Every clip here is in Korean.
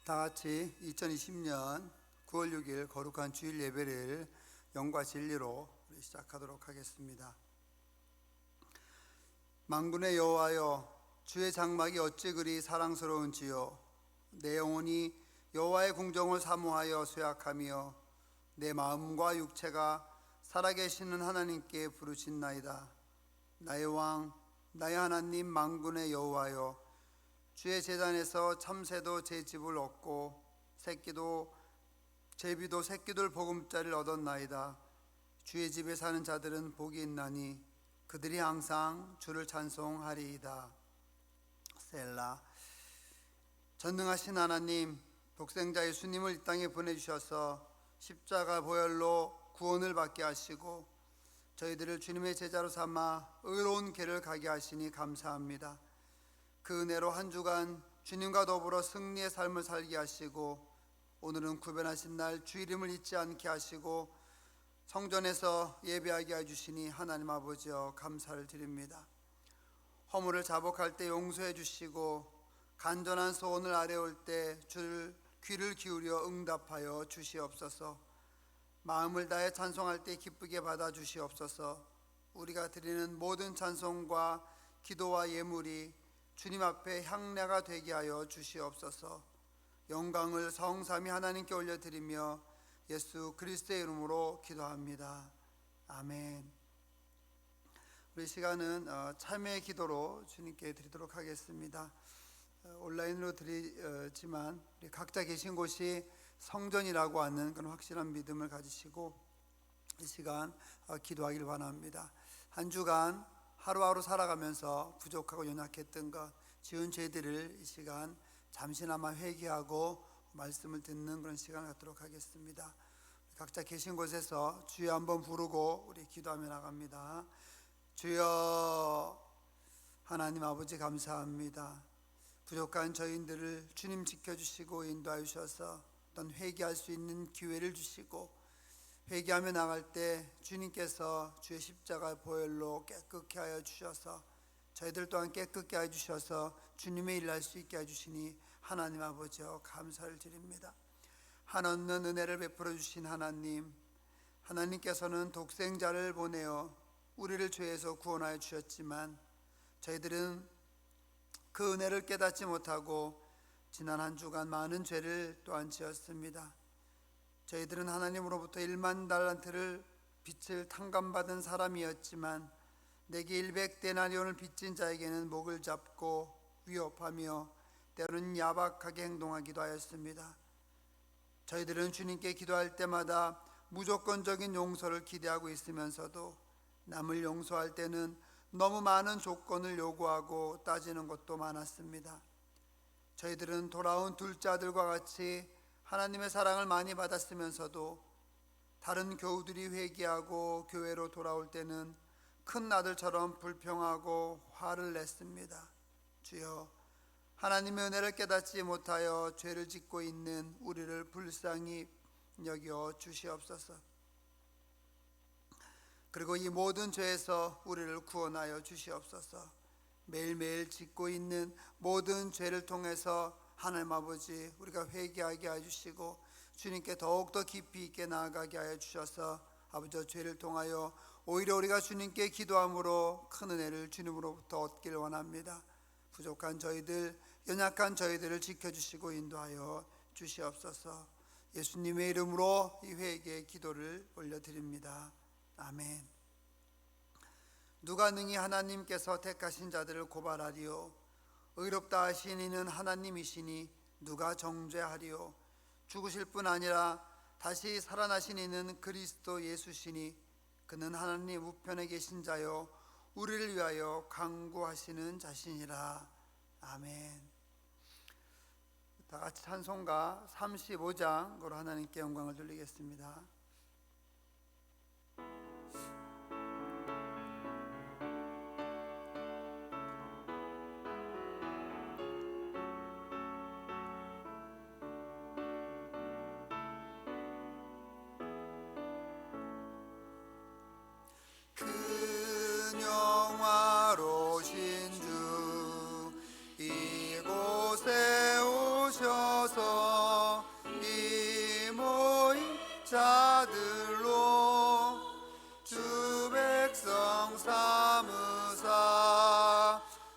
다 같이 2020년 9월 6일 거룩한 주일 예배를 영과 진리로 시작하도록 하겠습니다. 만군의 여호와여, 주의 장막이 어찌 그리 사랑스러운지요. 내 영혼이 여호와의 궁정을 사모하여 쇠약하며 내 마음과 육체가 살아계시는 하나님께 부르짖나이다. 나의 왕, 나의 하나님 만군의 여호와여, 주의 제단에서 참새도 제 집을 얻고 제비도 새끼들 보금자리를 얻었나이다. 주의 집에 사는 자들은 복이 있나니 그들이 항상 주를 찬송하리이다. 셀라. 전능하신 하나님, 독생자 예수님을 이 땅에 보내주셔서 십자가 보혈로 구원을 받게 하시고 저희들을 주님의 제자로 삼아 의로운 길을 가게 하시니 감사합니다. 그 은혜로 한 주간 주님과 더불어 승리의 삶을 살게 하시고 오늘은 구별하신 날 주 이름을 잊지 않게 하시고 성전에서 예배하게 해주시니 하나님 아버지여 감사를 드립니다. 허물을 자복할 때 용서해 주시고 간절한 소원을 아뢰올 때 주를 귀를 기울여 응답하여 주시옵소서. 마음을 다해 찬송할 때 기쁘게 받아 주시옵소서. 우리가 드리는 모든 찬송과 기도와 예물이 주님 앞에 향례가 되게 하여 주시옵소서. 영광을 성삼위 하나님께 올려드리며 예수 그리스도의 이름으로 기도합니다. 아멘. 우리 시간은 참회의 기도로 주님께 드리도록 하겠습니다. 온라인으로 드리지만 우리 각자 계신 곳이 성전이라고 하는 그런 확실한 믿음을 가지시고 이 시간 기도하기를 원합니다. 한 주간 하루하루 살아가면서 부족하고 연약했던 것, 지은 죄들을 이 시간 잠시나마 회개하고 말씀을 듣는 그런 시간을 갖도록 하겠습니다. 각자 계신 곳에서 주여 한번 부르고 우리 기도하며 나갑니다. 주여. 하나님 아버지 감사합니다. 부족한 저희들을 주님 지켜주시고 인도하여 주셔서 어떤 회개할 수 있는 기회를 주시고 회개하며 나갈 때 주님께서 주의 십자가 보혈로 깨끗게 하여 주셔서 저희들 또한 깨끗게 하여 주셔서 주님의 일을 할 수 있게 해주시니 하나님 아버지여 감사를 드립니다. 한없는 은혜를 베풀어 주신 하나님, 하나님께서는 독생자를 보내어 우리를 죄에서 구원하여 주셨지만 저희들은 그 은혜를 깨닫지 못하고 지난 한 주간 많은 죄를 또한 지었습니다. 저희들은 하나님으로부터 1만 달란트를 빚을 탕감받은 사람이었지만 내게 100데나리온을 빚진 자에게는 목을 잡고 위협하며 때로는 야박하게 행동하기도 하였습니다. 저희들은 주님께 기도할 때마다 무조건적인 용서를 기대하고 있으면서도 남을 용서할 때는 너무 많은 조건을 요구하고 따지는 것도 많았습니다. 저희들은 돌아온 둘째 아들과 같이 하나님의 사랑을 많이 받았으면서도 다른 교우들이 회개하고 교회로 돌아올 때는 큰 아들처럼 불평하고 화를 냈습니다. 주여, 하나님의 은혜를 깨닫지 못하여 죄를 짓고 있는 우리를 불쌍히 여겨 주시옵소서. 그리고 이 모든 죄에서 우리를 구원하여 주시옵소서. 매일매일 짓고 있는 모든 죄를 통해서 하나님 아버지 우리가 회개하게 해주시고 주님께 더욱더 깊이 있게 나아가게 하여 주셔서 아버지 죄를 통하여 오히려 우리가 주님께 기도함으로 큰 은혜를 주님으로부터 얻길 원합니다. 부족한 저희들, 연약한 저희들을 지켜주시고 인도하여 주시옵소서. 예수님의 이름으로 이 회개의 기도를 올려드립니다. 아멘. 누가 능히 하나님께서 택하신 자들을 고발하리요? 의롭다 하신 이는 하나님이시니 누가 정죄하리요? 죽으실 뿐 아니라 다시 살아나신 이는 그리스도 예수시니 그는 하나님 우편에 계신 자요 우리를 위하여 간구하시는 자신이라. 아멘. 다 같이 찬송가 35장으로 하나님께 영광을 돌리겠습니다. 이곳에 오셔서 아들로 주 백성 삼으사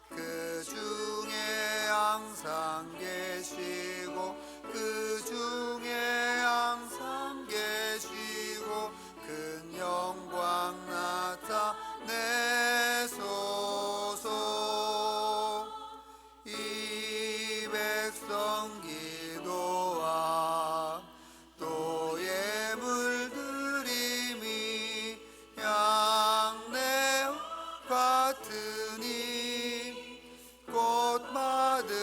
그 중에 항상 계시고 그 중에 항상 계시고 큰 영광 나타내소서. 이 백성 기도와 또 예물 드림이 양내와 같으니 곧 받으옵소서.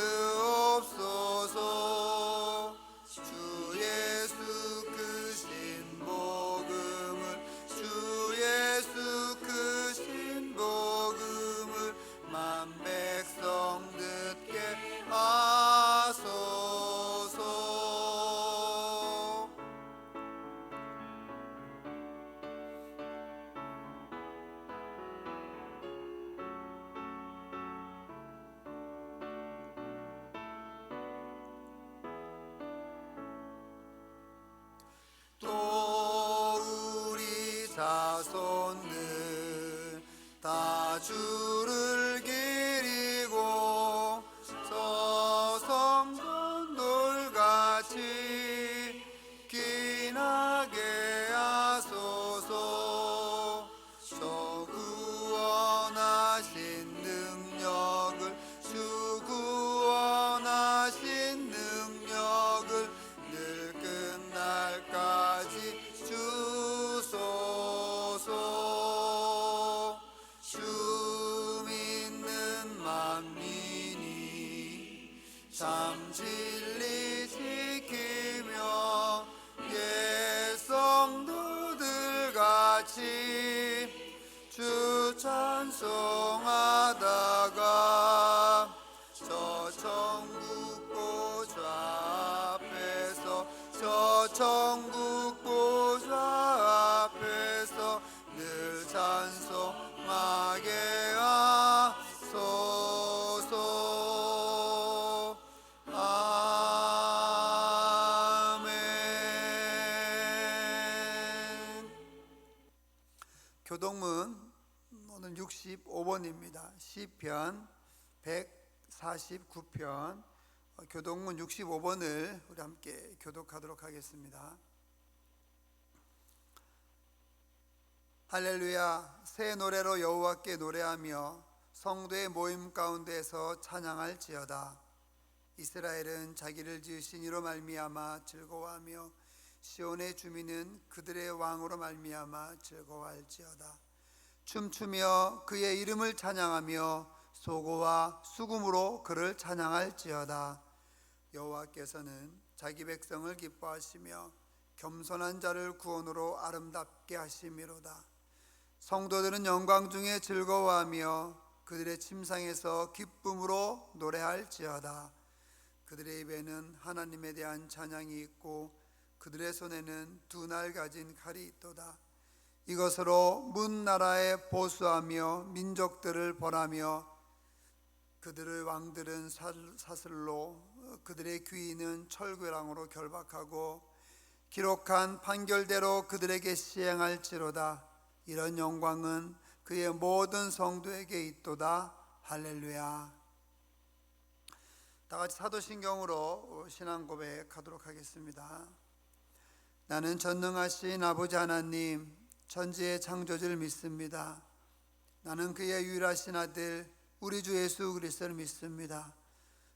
주 예수 크신 복음을 주 예수 크신 복음을 만 백성 듣게 하소서. 또 우리 자손들 다 주를 기리고 서성건 돌같이 기나게 하소서. 저 구원하신 능력을 주 구원하신 능력을 늘 끝날까지 주소서. 주 믿는 만민이 참 진리 지키며 옛 성도들 같이 주 찬송하다가 저 천국 보좌 앞에서 저 천국 보좌 앞에서 늘 찬송하게 하소서. 아멘. 교동문 오늘 65번입니다. 시편 149편 교동문 65번을 우리 함께 교독하도록 하겠습니다. 할렐루야. 새 노래로 여호와께 노래하며 성도의 모임 가운데서 찬양할지어다. 이스라엘은 자기를 지으신 이로 말미암아 즐거워하며 시온의 주민은 그들의 왕으로 말미암아 즐거워할지어다. 춤추며 그의 이름을 찬양하며 소고와 수금으로 그를 찬양할지어다. 여호와께서는 자기 백성을 기뻐하시며 겸손한 자를 구원으로 아름답게 하심이로다. 성도들은 영광 중에 즐거워하며 그들의 침상에서 기쁨으로 노래할지어다. 그들의 입에는 하나님에 대한 찬양이 있고 그들의 손에는 두 날 가진 칼이 있도다. 이것으로 문 나라에 보수하며 민족들을 벌하며 그들의 왕들은 사슬로 그들의 귀인은 철괴랑으로 결박하고 기록한 판결대로 그들에게 시행할지로다. 이런 영광은 그의 모든 성도에게 있도다. 할렐루야. 다 같이 사도신경으로 신앙 고백하도록 하겠습니다. 나는 전능하신 아버지 하나님 천지의 창조주를 믿습니다. 나는 그의 유일하신 아들 우리 주 예수 그리스도를 믿습니다.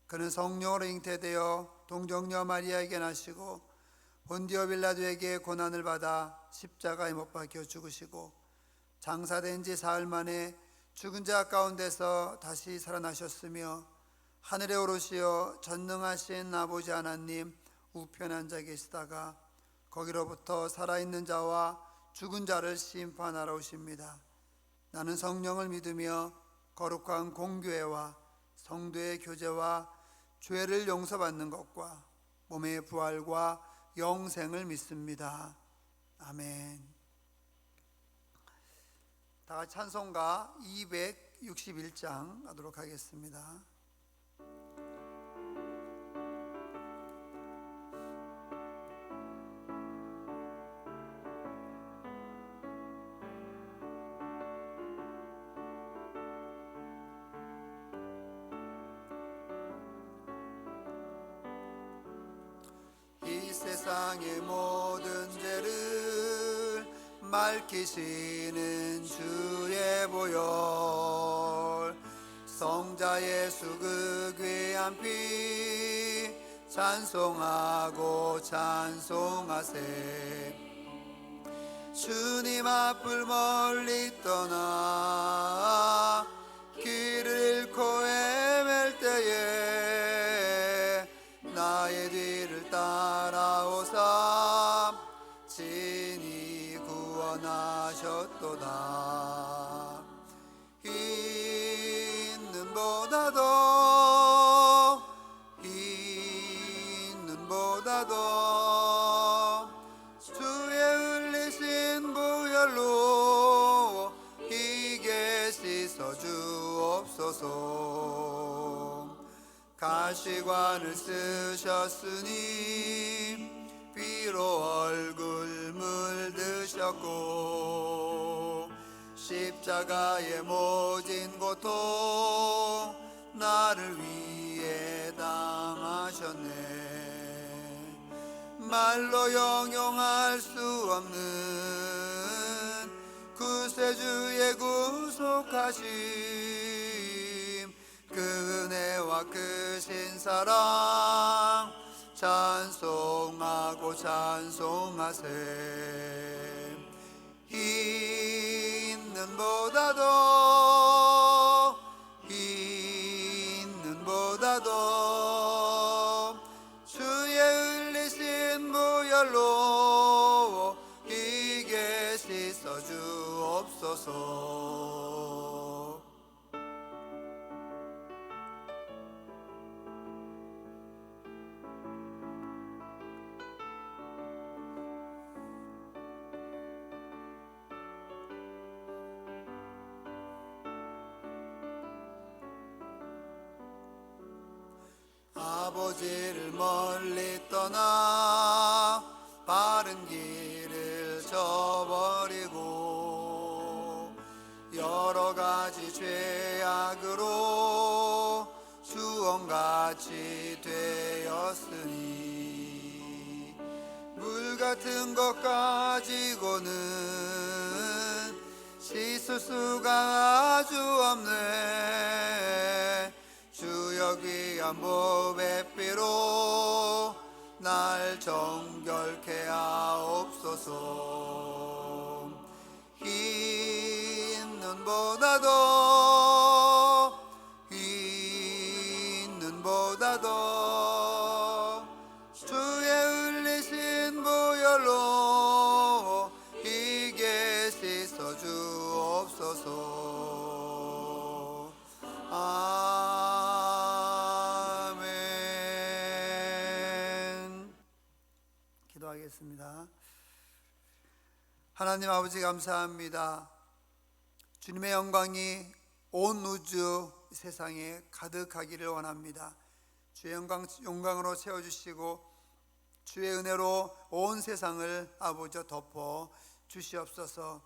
그는 성령으로 잉태되어 동정녀 마리아에게 나시고 본디오 빌라도에게 고난을 받아 십자가에 못 박혀 죽으시고 장사된 지 사흘 만에 죽은 자 가운데서 다시 살아나셨으며 하늘에 오르시어 전능하신 아버지 하나님 우편에 앉아 계시다가 거기로부터 살아있는 자와 죽은 자를 심판하러 오십니다. 나는 성령을 믿으며 거룩한 공교회와 성도의 교제와 죄를 용서받는 것과 몸의 부활과 영생을 믿습니다. 아멘. 다 같이 찬송가 261장 하도록 하겠습니다. 세상의 모든 죄를 맑히시는 주의 보혈, 성자 예수 그 귀한 피 찬송하고 찬송하세. 주님 앞을 멀리 떠나 길을 잃고 헤맬 때에 나의 뒤를 따라오사 친히 구원하셨도다. 있는 보다도 주의 흘리신 보혈로 이게 씻어 주옵소서. 가시관을 쓰셨으니 피로 얼굴 물드셨고 십자가의 모진 고통 나를 위해 당하셨네. 말로 형용할 수 없는 구세주의 구속하심, 그 은혜와 크신 사랑 찬송하고 찬송하세. 있는 보다도 주의 흘리신 보혈로 이게 씻어 주옵소서. 아버지를 멀리 떠나 바른 길을 저버리고 여러 가지 죄악으로 주원같이 되었으니 물 같은 것 가지고는 씻을 수가 아주 없네. 주여 귀한 보배 피로 날 정결케 하옵소서. 있는 보다도 주의 흘리신 보혈로 이게 씻어 주옵소서. 아멘. 기도하겠습니다. 하나님 아버지 감사합니다. 주님의 영광이 온 우주 세상에 가득하기를 원합니다. 주의 영광으로 채워주시고 주의 은혜로 온 세상을 아버지 덮어 주시옵소서.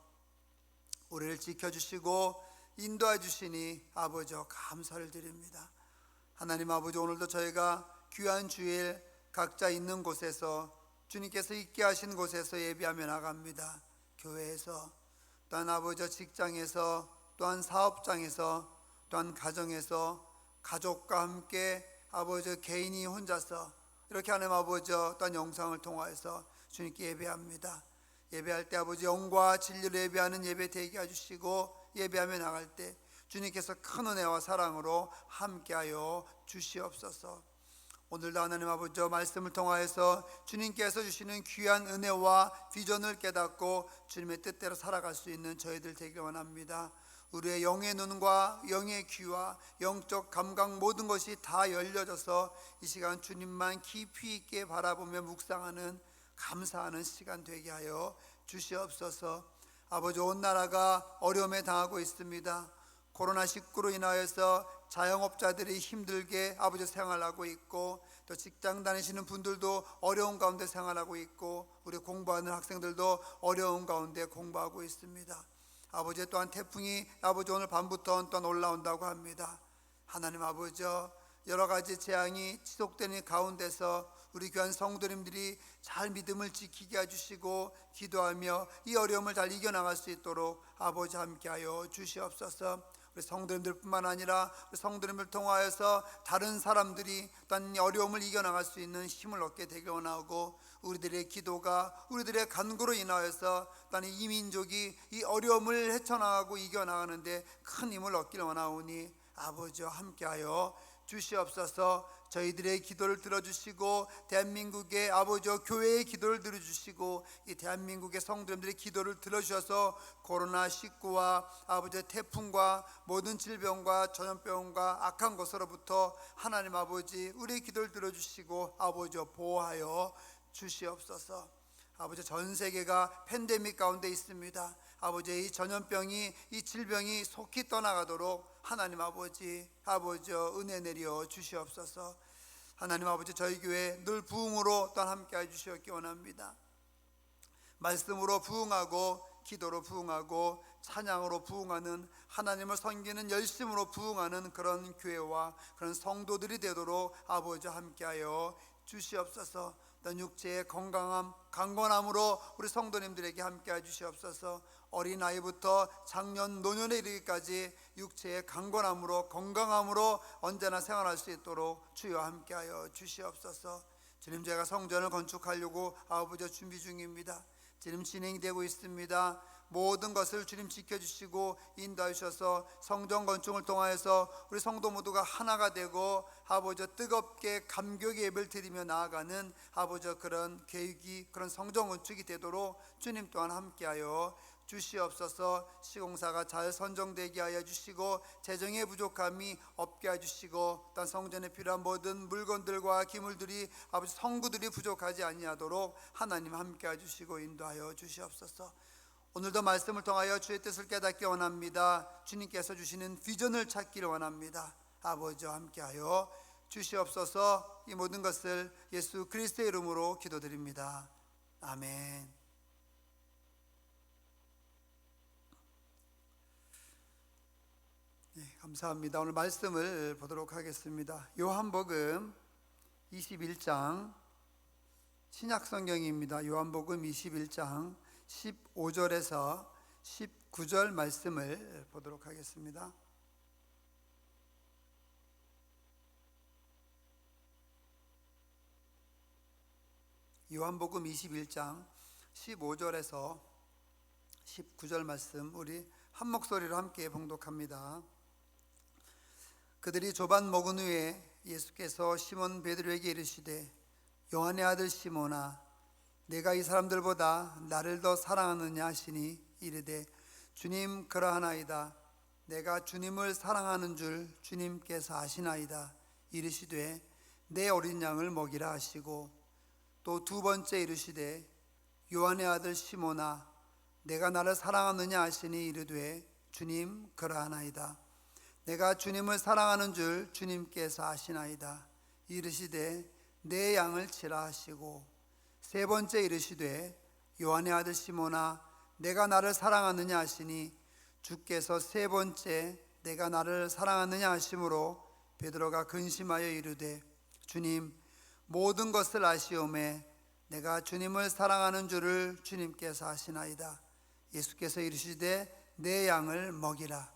우리를 지켜주시고 인도해 주시니 아버지 감사를 드립니다. 하나님 아버지, 오늘도 저희가 귀한 주일 각자 있는 곳에서 주님께서 있게 하신 곳에서 예배하며 나갑니다. 교회에서, 또한 아버지 직장에서, 또한 사업장에서, 또한 가정에서 가족과 함께 아버지 개인이 혼자서 이렇게 하나님 아버지 또한 영상을 통하여서 주님께 예배합니다. 예배할 때 아버지 영과 진리로 예배하는 예배 되게 해주시고 예배하며 나갈 때 주님께서 큰 은혜와 사랑으로 함께하여 주시옵소서. 오늘도 하나님 아버지 말씀을 통하여서 주님께서 주시는 귀한 은혜와 비전을 깨닫고 주님의 뜻대로 살아갈 수 있는 저희들 되길 원합니다. 우리의 영의 눈과 영의 귀와 영적 감각 모든 것이 다 열려져서 이 시간 주님만 깊이 있게 바라보며 묵상하는 감사하는 시간 되게 하여 주시옵소서. 아버지, 온 나라가 어려움에 당하고 있습니다. 코로나19로 인하여서 자영업자들이 힘들게 아버지 생활하고 있고, 또 직장 다니시는 분들도 어려운 가운데 생활하고 있고, 우리 공부하는 학생들도 어려운 가운데 공부하고 있습니다. 아버지, 또한 태풍이 아버지 오늘 밤부터 또한 올라온다고 합니다. 하나님 아버지, 여러 가지 재앙이 지속되는 가운데서 우리 귀한 성도님들이 잘 믿음을 지키게 해주시고 기도하며 이 어려움을 잘 이겨나갈 수 있도록 아버지 함께하여 주시옵소서. 우리 성도님들뿐만 아니라 우리 성도님을 통하여서 다른 사람들이 어떤 어려움을 이겨나갈 수 있는 힘을 얻게 되길 원하고, 우리들의 기도가 우리들의 간구로 인하여서 어떤 이 민족이 이 어려움을 헤쳐나가고 이겨나가는데 큰 힘을 얻길 원하오니 아버지와 함께하여 주시옵소서. 저희들의 기도를 들어주시고 대한민국의 아버지와 교회의 기도를 들어주시고 이 대한민국의 성도님들의 기도를 들어주셔서 코로나19와 아버지의 태풍과 모든 질병과 전염병과 악한 것으로부터 하나님 아버지 우리의 기도를 들어주시고 아버지와 보호하여 주시옵소서. 아버지, 전 세계가 팬데믹 가운데 있습니다. 아버지, 이 전염병이 이 질병이 속히 떠나가도록 하나님 아버지 은혜 내려 주시옵소서. 하나님 아버지, 저희 교회 늘 부흥으로 또한 함께해 주시옵기 원합니다. 말씀으로 부흥하고 기도로 부흥하고 찬양으로 부흥하는, 하나님을 섬기는 열심으로 부흥하는 그런 교회와 그런 성도들이 되도록 아버지와 함께하여 주시옵소서. 어떤 육체의 건강함, 강건함으로 우리 성도님들에게 함께해 주시옵소서. 어린아이부터 장년, 노년에 이르기까지 육체의 강건함으로 건강함으로 언제나 생활할 수 있도록 주여 함께하여 주시옵소서. 주님, 제가 성전을 건축하려고 아버지 준비 중입니다. 지금 진행이 되고 있습니다. 모든 것을 주님 지켜주시고 인도하셔서 성전 건축을 통하여서 우리 성도 모두가 하나가 되고 아버지 뜨겁게 감격의 예배를 드리며 나아가는 아버지 그런 계획이, 그런 성전 건축이 되도록 주님 또한 함께하여 주시옵소서. 시공사가 잘 선정되게 하여 주시고 재정의 부족함이 없게 해주시고 또 성전에 필요한 모든 물건들과 기물들이 아버지 성구들이 부족하지 아니하도록 하나님 함께 해주시고 인도하여 주시옵소서. 오늘도 말씀을 통하여 주의 뜻을 깨닫기 원합니다. 주님께서 주시는 비전을 찾기를 원합니다. 아버지와 함께하여 주시옵소서. 이 모든 것을 예수 그리스도의 이름으로 기도드립니다. 아멘. 네, 감사합니다. 오늘 말씀을 보도록 하겠습니다. 요한복음 21장 신약성경입니다. 요한복음 21장 15절에서 19절 말씀을 보도록 하겠습니다. 요한복음 21장 15절에서 19절 말씀 우리 한 목소리로 함께 봉독합니다. 그들이 조반 먹은 후에 예수께서 시몬 베드로에게 이르시되 요한의 아들 시몬아, 내가 이 사람들보다 나를 더 사랑하느냐 하시니 이르되 주님, 그러하나이다. 내가 주님을 사랑하는 줄 주님께서 아시나이다. 이르시되 내 어린 양을 먹이라 하시고 또 두 번째 이르시되 요한의 아들 시몬아, 내가 나를 사랑하느냐 하시니 이르되 주님, 그러하나이다. 내가 주님을 사랑하는 줄 주님께서 아시나이다. 이르시되 내 양을 치라 하시고 세 번째 이르시되 요한의 아들 시몬아, 내가 나를 사랑하느냐 하시니 주께서 세 번째 내가 나를 사랑하느냐 하심으로 베드로가 근심하여 이르되 주님, 모든 것을 아시오매 내가 주님을 사랑하는 줄을 주님께서 아시나이다. 예수께서 이르시되 내 양을 먹이라.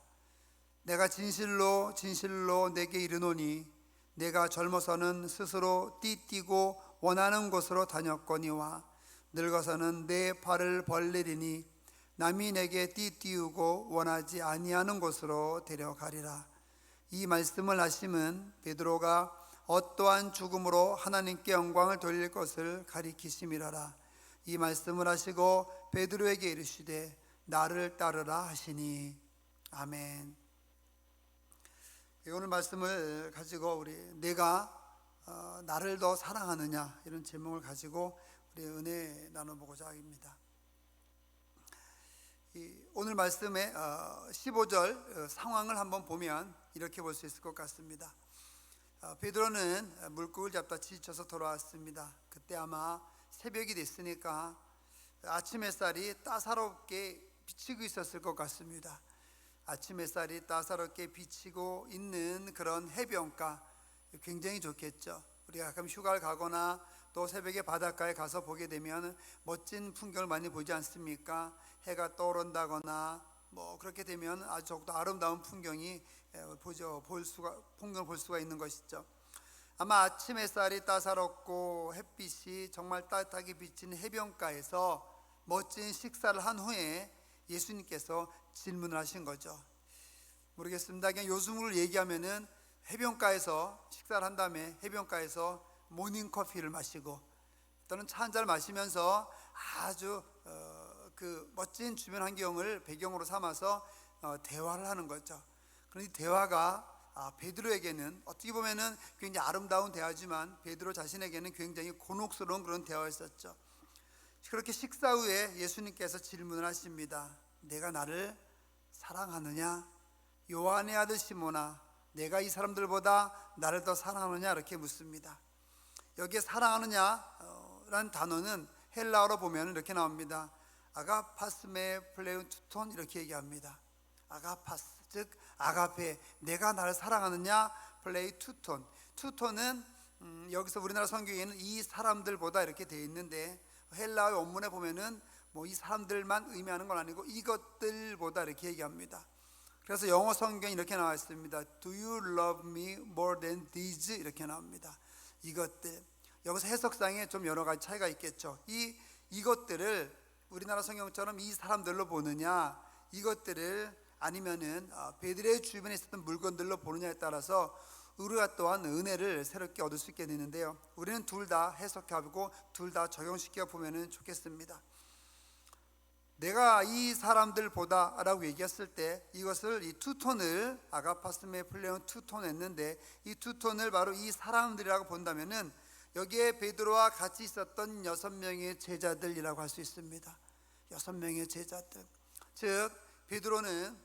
내가 진실로 진실로 내게 이르노니 내가 젊어서는 스스로 띠띠고 원하는 곳으로 다녔거니와 늙어서는 내 발을 벌리리니 남이 내게 띠띠우고 원하지 아니하는 곳으로 데려가리라. 이 말씀을 하심은 베드로가 어떠한 죽음으로 하나님께 영광을 돌릴 것을 가리키심이라라. 이 말씀을 하시고 베드로에게 이르시되 나를 따르라 하시니. 아멘. 오늘 말씀을 가지고 우리 내가 나를 더 사랑하느냐 이런 제목을 가지고 우리 은혜 나눠보고자 합니다. 오늘 말씀의 15절 상황을 한번 보면 이렇게 볼 수 있을 것 같습니다. 베드로는 물고기를 잡다 지쳐서 돌아왔습니다. 그때 아마 새벽이 됐으니까 아침 햇살이 따사롭게 비치고 있었을 것 같습니다. 아침 햇살이 따사롭게 비치고 있는 그런 해변가, 굉장히 좋겠죠. 우리가 가끔 휴가를 가거나 또 새벽에 바닷가에 가서 보게 되면 멋진 풍경을 많이 보지 않습니까? 해가 떠오른다거나 뭐 그렇게 되면 아주 적도 아름다운 풍경이 풍경을 볼 수가 있는 것이죠. 아마 아침 햇살이 따사롭고 햇빛이 정말 따뜻하게 비치는 해변가에서 멋진 식사를 한 후에 예수님께서 질문을 하신 거죠. 모르겠습니다. 그냥 요즘으로 얘기하면은 해변가에서 식사를 한 다음에 해변가에서 모닝커피를 마시고 또는 차 한 잔을 마시면서 아주 그 멋진 주변 환경을 배경으로 삼아서 대화를 하는 거죠. 그런데 이 대화가 베드로에게는 어떻게 보면은 굉장히 아름다운 대화지만 베드로 자신에게는 굉장히 곤혹스러운 그런 대화였었죠. 그렇게 식사 후에 예수님께서 질문을 하십니다. 내가 나를 사랑하느냐? 요한의 아들 시몬아, 내가 이 사람들보다 나를 더 사랑하느냐? 이렇게 묻습니다. 여기에 사랑하느냐라는 단어는 헬라어로 보면 이렇게 나옵니다. 아가파스메 플레운 투톤 이렇게 얘기합니다. 아가파스 즉 아가페, 내가 나를 사랑하느냐? 플레이 투톤. 투톤은 여기서 우리나라 성경에는 이 사람들보다 이렇게 되어 있는데 헬라어 원문에 보면은 뭐 이 사람들만 의미하는 건 아니고 이것들보다 이렇게 얘기합니다. 그래서 영어 성경이 이렇게 나와 있습니다. Do you love me more than these? 이렇게 나옵니다. 이것들. 여기서 해석상에 좀 여러 가지 차이가 있겠죠. 이것들을 우리나라 성경처럼 이 사람들로 보느냐, 이것들을 아니면은 베드로의 주변에 있었던 물건들로 보느냐에 따라서 우리가 또한 은혜를 새롭게 얻을 수 있게 되는데요. 우리는 둘 다 해석해보고 둘 다 적용시켜 보면 좋겠습니다. 내가 이 사람들보다 라고 얘기했을 때 이것을 이 투톤을 아가파스메 플레온 투톤 했는데 이 투톤을 바로 이 사람들이라고 본다면은 여기에 베드로와 같이 있었던 6명의 제자들이라고 할 수 있습니다. 6명의 제자들. 즉 베드로는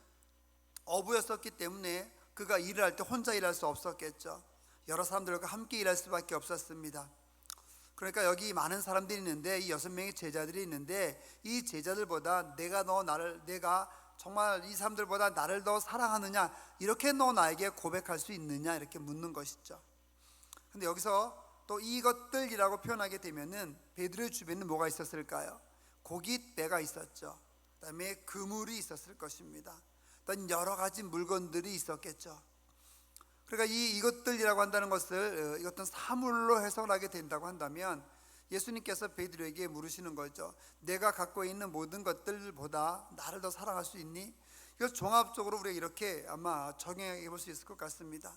어부였었기 때문에 그가 일을 할 때 혼자 일할 수 없었겠죠. 여러 사람들과 함께 일할 수밖에 없었습니다. 그러니까 여기 많은 사람들이 있는데 이 6명의 제자들이 있는데 이 제자들보다 내가 정말 이 사람들보다 나를 더 사랑하느냐, 이렇게 너 나에게 고백할 수 있느냐, 이렇게 묻는 것이죠. 근데 여기서 또 이것들이라고 표현하게 되면은 베드로의 주변에는 뭐가 있었을까요? 고깃배가 있었죠. 그다음에 그물이 있었을 것입니다. 어떤 여러 가지 물건들이 있었겠죠. 그러니까 이것들이라고 한다는 것을 어떤 사물로 해석을 하게 된다고 한다면 예수님께서 베드로에게 물으시는 거죠. 내가 갖고 있는 모든 것들보다 나를 더 사랑할 수 있니? 이걸 종합적으로 우리가 이렇게 아마 적용해 볼 수 있을 것 같습니다.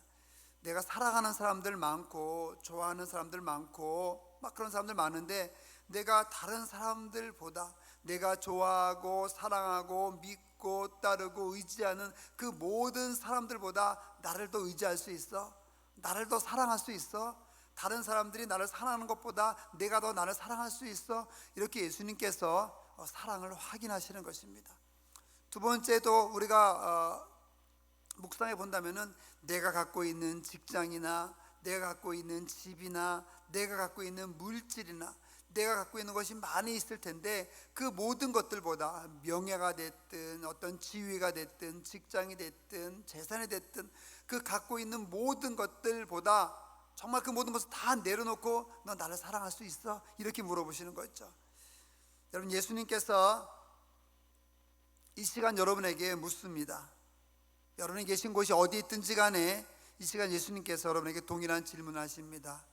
내가 사랑하는 사람들 많고 좋아하는 사람들 많고 막 그런 사람들 많은데 내가 다른 사람들보다 내가 좋아하고 사랑하고 믿고 따르고 의지하는 그 모든 사람들보다 나를 더 의지할 수 있어? 나를 더 사랑할 수 있어? 다른 사람들이 나를 사랑하는 것보다 내가 더 나를 사랑할 수 있어? 이렇게 예수님께서 사랑을 확인하시는 것입니다. 두 번째도 우리가 묵상해 본다면은 내가 갖고 있는 직장이나 내가 갖고 있는 집이나 내가 갖고 있는 물질이나 내가 갖고 있는 것이 많이 있을 텐데 그 모든 것들보다 명예가 됐든 어떤 지위가 됐든 직장이 됐든 재산이 됐든 그 갖고 있는 모든 것들보다 정말 그 모든 것을 다 내려놓고 너 나를 사랑할 수 있어? 이렇게 물어보시는 거죠. 여러분, 예수님께서 이 시간 여러분에게 묻습니다. 여러분이 계신 곳이 어디 있든지 간에 이 시간 예수님께서 여러분에게 동일한 질문을 하십니다.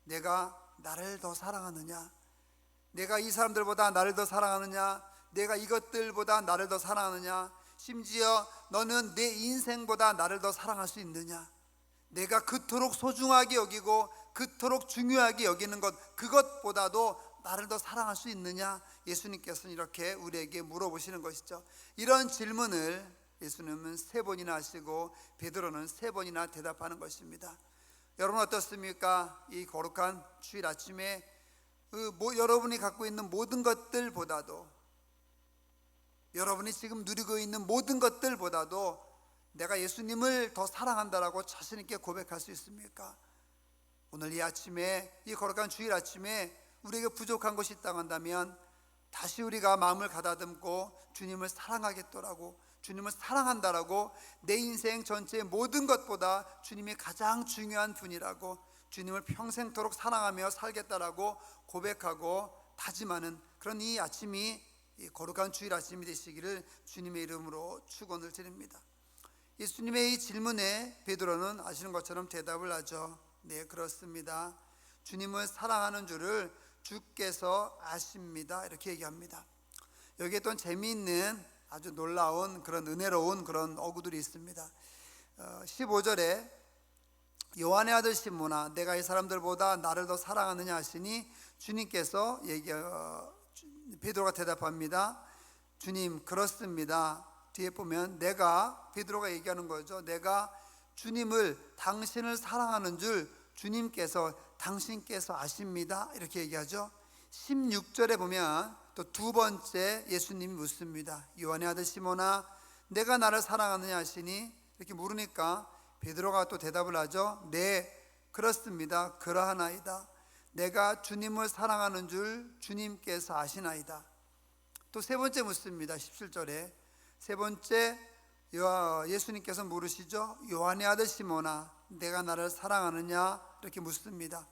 내가 나를 더 사랑하느냐? 내가 이 사람들보다 나를 더 사랑하느냐? 내가 이것들보다 나를 더 사랑하느냐? 심지어 너는 내 인생보다 나를 더 사랑할 수 있느냐? 내가 그토록 소중하게 여기고 그토록 중요하게 여기는 것, 그것보다도 나를 더 사랑할 수 있느냐? 예수님께서는 이렇게 우리에게 물어보시는 것이죠. 이런 질문을 예수님은 3번이나 하시고 베드로는 3번이나 대답하는 것입니다. 여러분 어떻습니까? 이 거룩한 주일 아침에 여러분이 갖고 있는 모든 것들보다도, 여러분이 지금 누리고 있는 모든 것들보다도 내가 예수님을 더 사랑한다라고 자신 있게 고백할 수 있습니까? 오늘 이 아침에, 이 거룩한 주일 아침에 우리에게 부족한 것이 있다고 한다면 다시 우리가 마음을 가다듬고 주님을 사랑하겠더라고, 주님을 사랑한다라고, 내 인생 전체의 모든 것보다 주님이 가장 중요한 분이라고, 주님을 평생토록 사랑하며 살겠다라고 고백하고 다짐하는 그런 이 아침이 거룩한 주일 아침이 되시기를 주님의 이름으로 축원을 드립니다. 예수님의 이 질문에 베드로는 아시는 것처럼 대답을 하죠. 네, 그렇습니다. 주님을 사랑하는 줄을 주께서 아십니다. 이렇게 얘기합니다. 여기에 또 재미있는 아주 놀라운 그런 은혜로운 그런 어구들이 있습니다. 15절에 요한의 아들 시몬아, 내가 이 사람들보다 나를 더 사랑하느냐 하시니 주님께서 베드로가 대답합니다. 주님, 그렇습니다. 뒤에 보면 베드로가 얘기하는 거죠. 내가 주님을, 당신을 사랑하는 줄 주님께서, 당신께서 아십니다. 이렇게 얘기하죠. 16절에 보면 또 두 번째 예수님이 묻습니다. 요한의 아들 시몬아, 내가 나를 사랑하느냐 하시니, 이렇게 물으니까 베드로가 또 대답을 하죠. 네, 그렇습니다. 그러하나이다. 내가 주님을 사랑하는 줄 주님께서 아시나이다. 또 세 번째 묻습니다. 17절에 세 번째 예수님께서 물으시죠. 요한의 아들 시몬아, 내가 나를 사랑하느냐? 이렇게 묻습니다.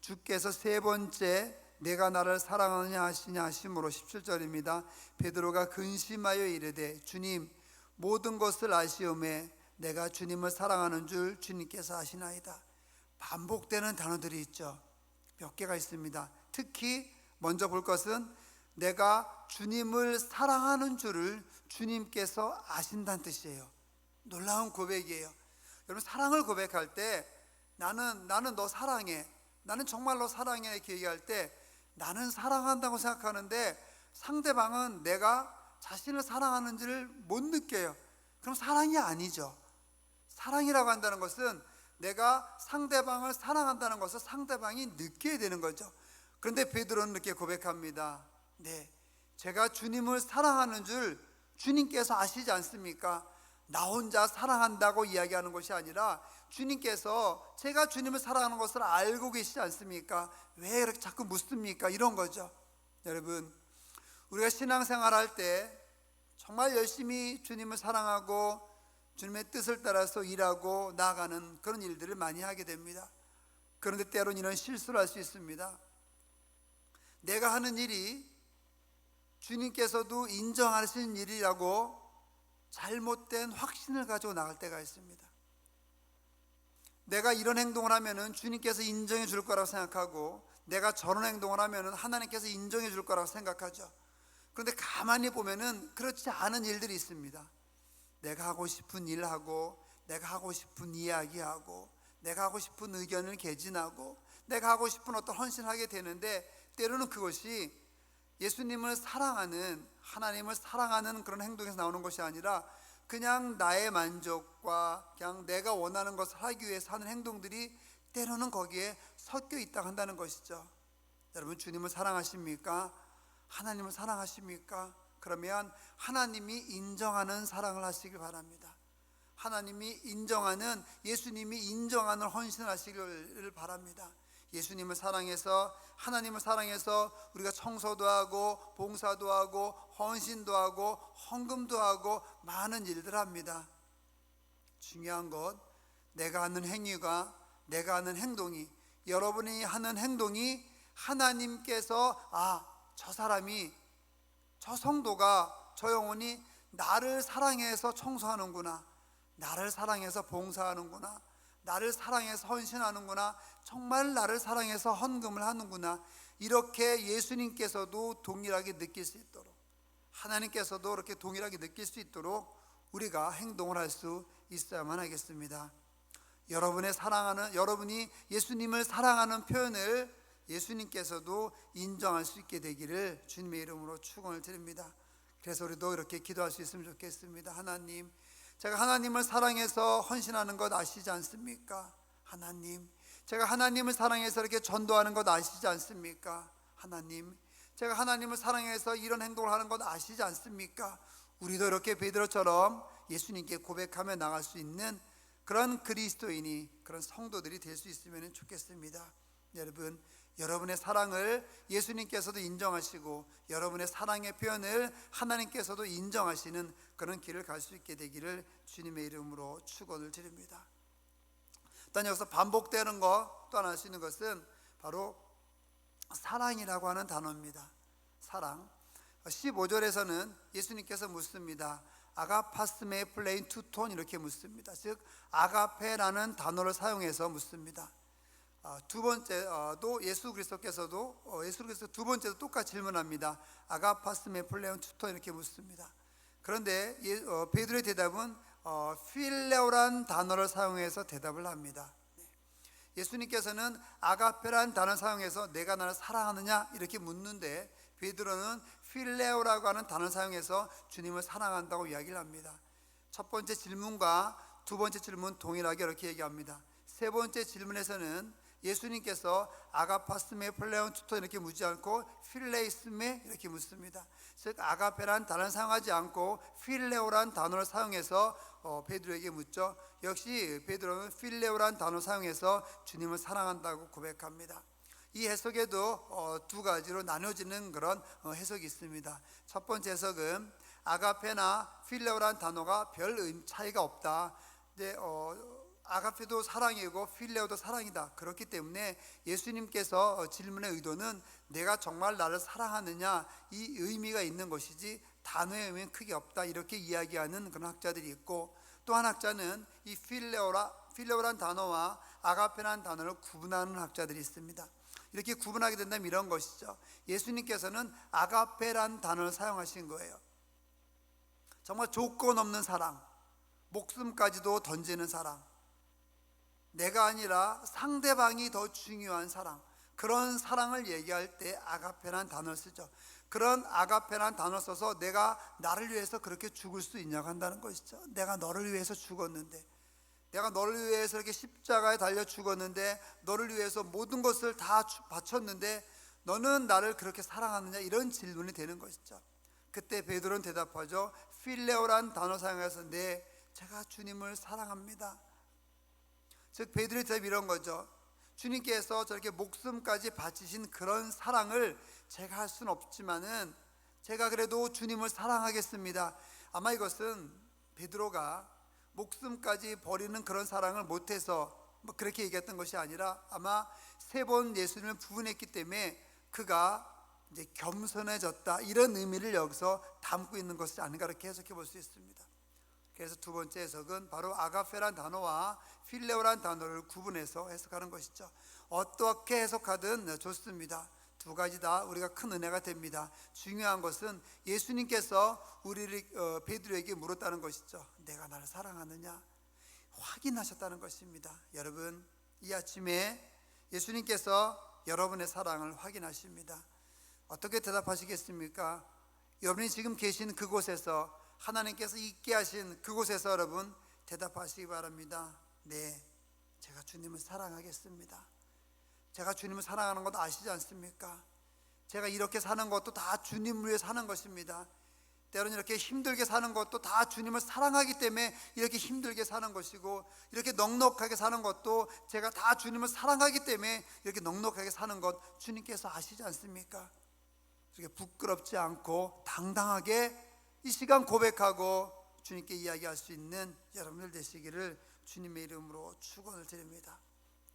주께서 세 번째 내가 나를 사랑하느냐 하시냐 하심으로 17절입니다. 베드로가 근심하여 이르되 주님, 모든 것을 아시오매 내가 주님을 사랑하는 줄 주님께서 아시나이다. 반복되는 단어들이 있죠. 몇 개가 있습니다. 특히 먼저 볼 것은 내가 주님을 사랑하는 줄을 주님께서 아신다는 뜻이에요. 놀라운 고백이에요. 여러분, 사랑을 고백할 때 나는 너 사랑해, 나는 정말로 사랑해 이렇게 얘기할 때 나는 사랑한다고 생각하는데 상대방은 내가 자신을 사랑하는 줄을 못 느껴요. 그럼 사랑이 아니죠. 사랑이라고 한다는 것은 내가 상대방을 사랑한다는 것을 상대방이 느껴야 되는 거죠. 그런데 베드로는 이렇게 고백합니다. 네, 제가 주님을 사랑하는 줄 주님께서 아시지 않습니까? 나 혼자 사랑한다고 이야기하는 것이 아니라 주님께서 제가 주님을 사랑하는 것을 알고 계시지 않습니까? 왜 이렇게 자꾸 묻습니까? 이런 거죠. 여러분, 우리가 신앙생활 할 때 정말 열심히 주님을 사랑하고 주님의 뜻을 따라서 일하고 나아가는 그런 일들을 많이 하게 됩니다. 그런데 때로는 이런 실수를 할 수 있습니다. 내가 하는 일이 주님께서도 인정하시는 일이라고 잘못된 확신을 가지고 나갈 때가 있습니다. 내가 이런 행동을 하면은 주님께서 인정해 줄 거라고 생각하고, 내가 저런 행동을 하면은 하나님께서 인정해 줄 거라고 생각하죠. 그런데 가만히 보면은 그렇지 않은 일들이 있습니다. 내가 하고 싶은 일하고, 내가 하고 싶은 이야기하고, 내가 하고 싶은 의견을 개진하고, 내가 하고 싶은 어떤 헌신을 하게 되는데 때로는 그것이 예수님을 사랑하는, 하나님을 사랑하는 그런 행동에서 나오는 것이 아니라 그냥 나의 만족과 그냥 내가 원하는 것을 하기 위해서 하는 행동들이 때로는 거기에 섞여 있다고 한다는 것이죠. 여러분, 주님을 사랑하십니까? 하나님을 사랑하십니까? 그러면 하나님이 인정하는 사랑을 하시길 바랍니다. 하나님이 인정하는, 예수님이 인정하는 헌신을 하시길 바랍니다. 예수님을 사랑해서, 하나님을 사랑해서 우리가 청소도 하고 봉사도 하고 헌신도 하고 헌금도 하고 많은 일들을 합니다. 중요한 것, 내가 하는 행위가, 내가 하는 행동이, 여러분이 하는 행동이 하나님께서 저 사람이, 저 성도가, 저 영혼이 나를 사랑해서 청소하는구나, 나를 사랑해서 봉사하는구나, 나를 사랑해서 헌신하는구나, 정말 나를 사랑해서 헌금을 하는구나, 이렇게 예수님께서도 동일하게 느낄 수 있도록, 하나님께서도 이렇게 동일하게 느낄 수 있도록 우리가 행동을 할 수 있어야만 하겠습니다. 여러분이 예수님을 사랑하는 표현을 예수님께서도 인정할 수 있게 되기를 주님의 이름으로 축원을 드립니다. 그래서 우리도 이렇게 기도할 수 있으면 좋겠습니다. 하나님, 제가 하나님을 사랑해서 헌신하는 것 아시지 않습니까? 하나님, 제가 하나님을 사랑해서 이렇게 전도하는 것 아시지 않습니까? 하나님, 제가 하나님을 사랑해서 이런 행동을 하는 것 아시지 않습니까? 우리도 이렇게 베드로처럼 예수님께 고백하며 나갈 수 있는 그런 그리스도인이, 그런 성도들이 될 수 있으면 좋겠습니다. 여러분, 여러분의 사랑을 예수님께서도 인정하시고 여러분의 사랑의 표현을 하나님께서도 인정하시는 그런 길을 갈 수 있게 되기를 주님의 이름으로 축원을 드립니다. 일단 여기서 반복되는 것 또 하나 할 수 있는 것은 바로 사랑이라고 하는 단어입니다. 사랑. 15절에서는 예수님께서 묻습니다. 아가파스메 플레인 투톤 이렇게 묻습니다. 즉 아가페라는 단어를 사용해서 묻습니다. 두 번째도 예수 그리스도께서도 두 번째도 똑같이 질문합니다. 아가파스메 플레인 투톤 이렇게 묻습니다. 그런데 베드로의 대답은 필레오란 단어를 사용해서 대답을 합니다. 예수님께서는 아가페란 단어를 사용해서 내가 나를 사랑하느냐 이렇게 묻는데 베드로는 필레오라고 하는 단어를 사용해서 주님을 사랑한다고 이야기를 합니다. 첫 번째 질문과 두 번째 질문 동일하게 이렇게 얘기합니다. 세 번째 질문에서는 예수님께서 아가파스메 플레온 투토 이렇게 묻지 않고 필레이스메 이렇게 묻습니다. 즉 아가페란 단어를 사용하지 않고 필레오란 단어를 사용해서 베드로에게 묻죠. 역시 베드로는 필레오란 단어를 사용해서 주님을 사랑한다고 고백합니다. 이 해석에도 두 가지로 나눠지는 그런 해석이 있습니다. 첫 번째 해석은 아가페나 필레오란 단어가 별 차이가 없다. 근데 아가페도 사랑이고 필레오도 사랑이다. 그렇기 때문에 예수님께서 질문의 의도는 내가 정말 나를 사랑하느냐 이 의미가 있는 것이지 단어의 의미는 크게 없다. 이렇게 이야기하는 그런 학자들이 있고 또 한 학자는 이 필레오란 단어와 아가페라는 단어를 구분하는 학자들이 있습니다. 이렇게 구분하게 된다면 이런 것이죠. 예수님께서는 아가페란 단어를 사용하신 거예요. 정말 조건 없는 사랑, 목숨까지도 던지는 사랑, 내가 아니라 상대방이 더 중요한 사랑, 그런 사랑을 얘기할 때 아가페란 단어를 쓰죠. 그런 아가페란 단어를 써서 내가 나를 위해서 그렇게 죽을 수 있냐고 한다는 것이죠. 내가 너를 위해서 죽었는데, 내가 너를 위해서 이렇게 십자가에 달려 죽었는데, 너를 위해서 모든 것을 다 바쳤는데 너는 나를 그렇게 사랑하느냐, 이런 질문이 되는 것이죠. 그때 베드로는 대답하죠. 필레오란 단어 사용해서 제가 주님을 사랑합니다. 즉 베드로의 대답이 이런 거죠. 주님께서 저렇게 목숨까지 바치신 그런 사랑을 제가 할 수는 없지만은 제가 그래도 주님을 사랑하겠습니다. 아마 이것은 베드로가 목숨까지 버리는 그런 사랑을 못해서 그렇게 얘기했던 것이 아니라 아마 3번 예수님을 부인했기 때문에 그가 이제 겸손해졌다, 이런 의미를 여기서 담고 있는 것이 아닌가, 이렇게 해석해 볼 수 있습니다. 그래서 두 번째 해석은 바로 아가페란 단어와 필레오란 단어를 구분해서 해석하는 것이죠. 어떻게 해석하든 좋습니다. 두 가지 다 우리가 큰 은혜가 됩니다. 중요한 것은 예수님께서 우리를 베드로에게 물었다는 것이죠. 내가 나를 사랑하느냐 확인하셨다는 것입니다. 여러분, 이 아침에 예수님께서 여러분의 사랑을 확인하십니다. 어떻게 대답하시겠습니까? 여러분이 지금 계신 그곳에서, 하나님께서 있게 하신 그곳에서 여러분 대답하시기 바랍니다. 네, 제가 주님을 사랑하겠습니다. 제가 주님을 사랑하는 것 아시지 않습니까? 제가 이렇게 사는 것도 다 주님을 위해 사는 것입니다. 때로는 이렇게 힘들게 사는 것도 다 주님을 사랑하기 때문에 이렇게 힘들게 사는 것이고, 이렇게 넉넉하게 사는 것도 제가 다 주님을 사랑하기 때문에 이렇게 넉넉하게 사는 것 주님께서 아시지 않습니까? 이렇게 부끄럽지 않고 당당하게 이 시간 고백하고 주님께 이야기할 수 있는 여러분들 되시기를 주님의 이름으로 축원을 드립니다.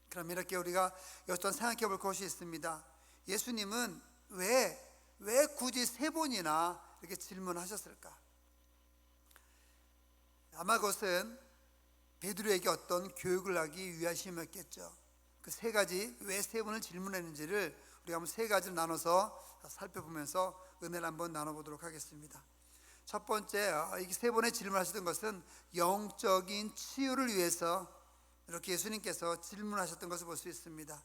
그럼 이렇게 우리가 여기서 생각해 볼 것이 있습니다. 예수님은 왜 굳이 3번이나 이렇게 질문하셨을까? 아마 그것은 베드로에게 어떤 교육을 하기 위하심이었겠죠. 그 3가지 왜 3번을 질문했는지를 우리가 한번 3가지로 나눠서 살펴보면서 은혜를 한번 나눠보도록 하겠습니다. 첫 번째, 이 3번의 질문하셨던 것은 영적인 치유를 위해서 이렇게 예수님께서 질문하셨던 것을 볼 수 있습니다.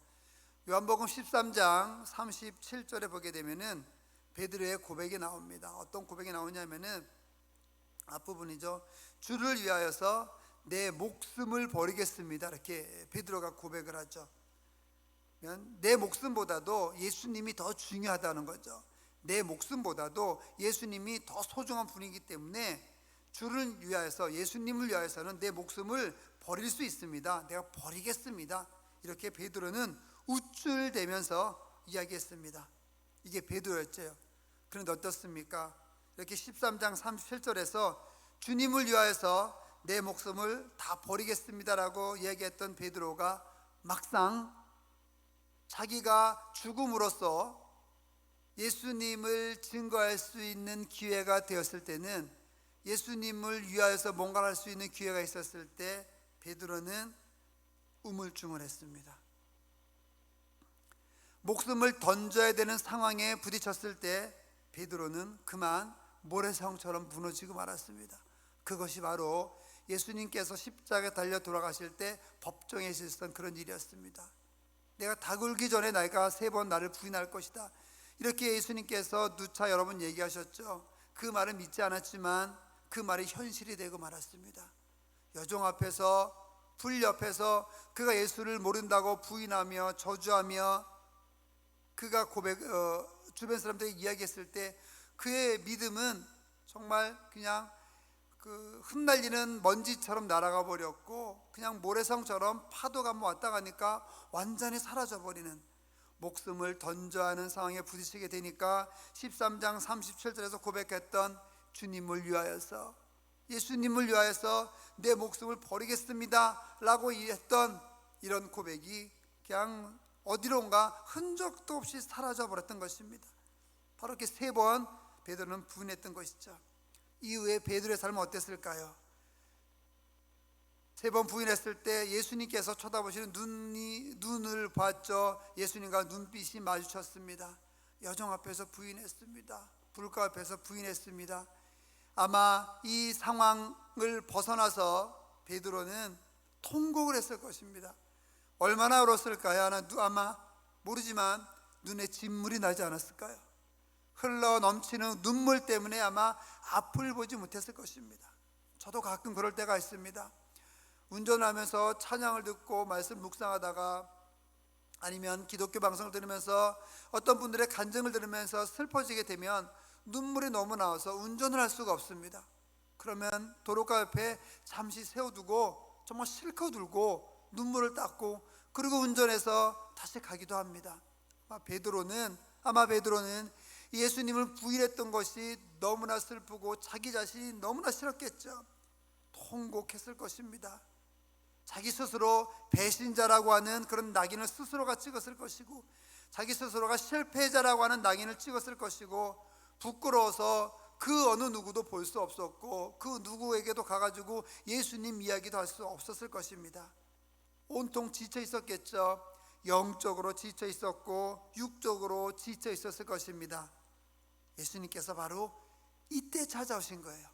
요한복음 13장 37절에 보게 되면은 베드로의 고백이 나옵니다. 어떤 고백이 나오냐면은 앞부분이죠. 주를 위하여서 내 목숨을 버리겠습니다, 이렇게 베드로가 고백을 하죠. 내 목숨보다도 예수님이 더 중요하다는 거죠. 내 목숨보다도 예수님이 더 소중한 분이기 때문에 주를 위하여서, 예수님을 위하여서는 내 목숨을 버릴 수 있습니다. 내가 버리겠습니다. 이렇게 베드로는 우쭐대면서 이야기했습니다. 이게 베드로였죠. 그런데 어떻습니까? 이렇게 13장 37절에서 주님을 위하여서 내 목숨을 다 버리겠습니다라고 이야기했던 베드로가 막상 자기가 죽음으로써 예수님을 증거할 수 있는 기회가 되었을 때는, 예수님을 위하여서 뭔가를 할 수 있는 기회가 있었을 때 베드로는 우물쭈물 했습니다. 목숨을 던져야 되는 상황에 부딪혔을 때 베드로는 그만 모래성처럼 무너지고 말았습니다. 그것이 바로 예수님께서 십자가에 달려 돌아가실 때 법정에 있었던 그런 일이었습니다. 내가 다 굴기 전에 내가 3번 나를 부인할 것이다, 이렇게 예수님께서 누차 여러 번 얘기하셨죠. 그 말은 믿지 않았지만 그 말이 현실이 되고 말았습니다. 여종 앞에서, 불 옆에서 그가 예수를 모른다고 부인하며 저주하며 그가 주변 사람들에게 이야기했을 때 그의 믿음은 정말 그냥 그 흩날리는 먼지처럼 날아가 버렸고, 그냥 모래성처럼 파도가 왔다 가니까 완전히 사라져 버리는, 목숨을 던져야 하는 상황에 부딪히게 되니까 13장 37절에서 고백했던 주님을 위하여서, 예수님을 위하여서 내 목숨을 버리겠습니다 라고 했던 이런 고백이 그냥 어디론가 흔적도 없이 사라져 버렸던 것입니다. 바로 이렇게 3번 베드로는 부인했던 것이죠. 이후에 베드로의 삶은 어땠을까요? 3번 부인했을 때 예수님께서 쳐다보시는 눈을 봤죠. 예수님과 눈빛이 마주쳤습니다. 여종 앞에서 부인했습니다. 불가 앞에서 부인했습니다. 아마 이 상황을 벗어나서 베드로는 통곡을 했을 것입니다. 얼마나 울었을까요? 아마 모르지만 눈에 진물이 나지 않았을까요? 흘러 넘치는 눈물 때문에 아마 앞을 보지 못했을 것입니다. 저도 가끔 그럴 때가 있습니다. 운전하면서 찬양을 듣고 말씀 묵상하다가, 아니면 기독교 방송을 들으면서 어떤 분들의 간증을 들으면서 슬퍼지게 되면 눈물이 너무 나와서 운전을 할 수가 없습니다. 그러면 도로가 옆에 잠시 세워두고 정말 실컷 울고 눈물을 닦고 그리고 운전해서 다시 가기도 합니다. 아마 베드로는 예수님을 부인했던 것이 너무나 슬프고 자기 자신이 너무나 싫었겠죠. 통곡했을 것입니다. 자기 스스로 배신자라고 하는 그런 낙인을 스스로가 찍었을 것이고, 자기 스스로가 실패자라고 하는 낙인을 찍었을 것이고, 부끄러워서 그 어느 누구도 볼 수 없었고 그 누구에게도 가가지고 예수님 이야기도 할 수 없었을 것입니다. 온통 지쳐 있었겠죠. 영적으로 지쳐 있었고 육적으로 지쳐 있었을 것입니다. 예수님께서 바로 이때 찾아오신 거예요.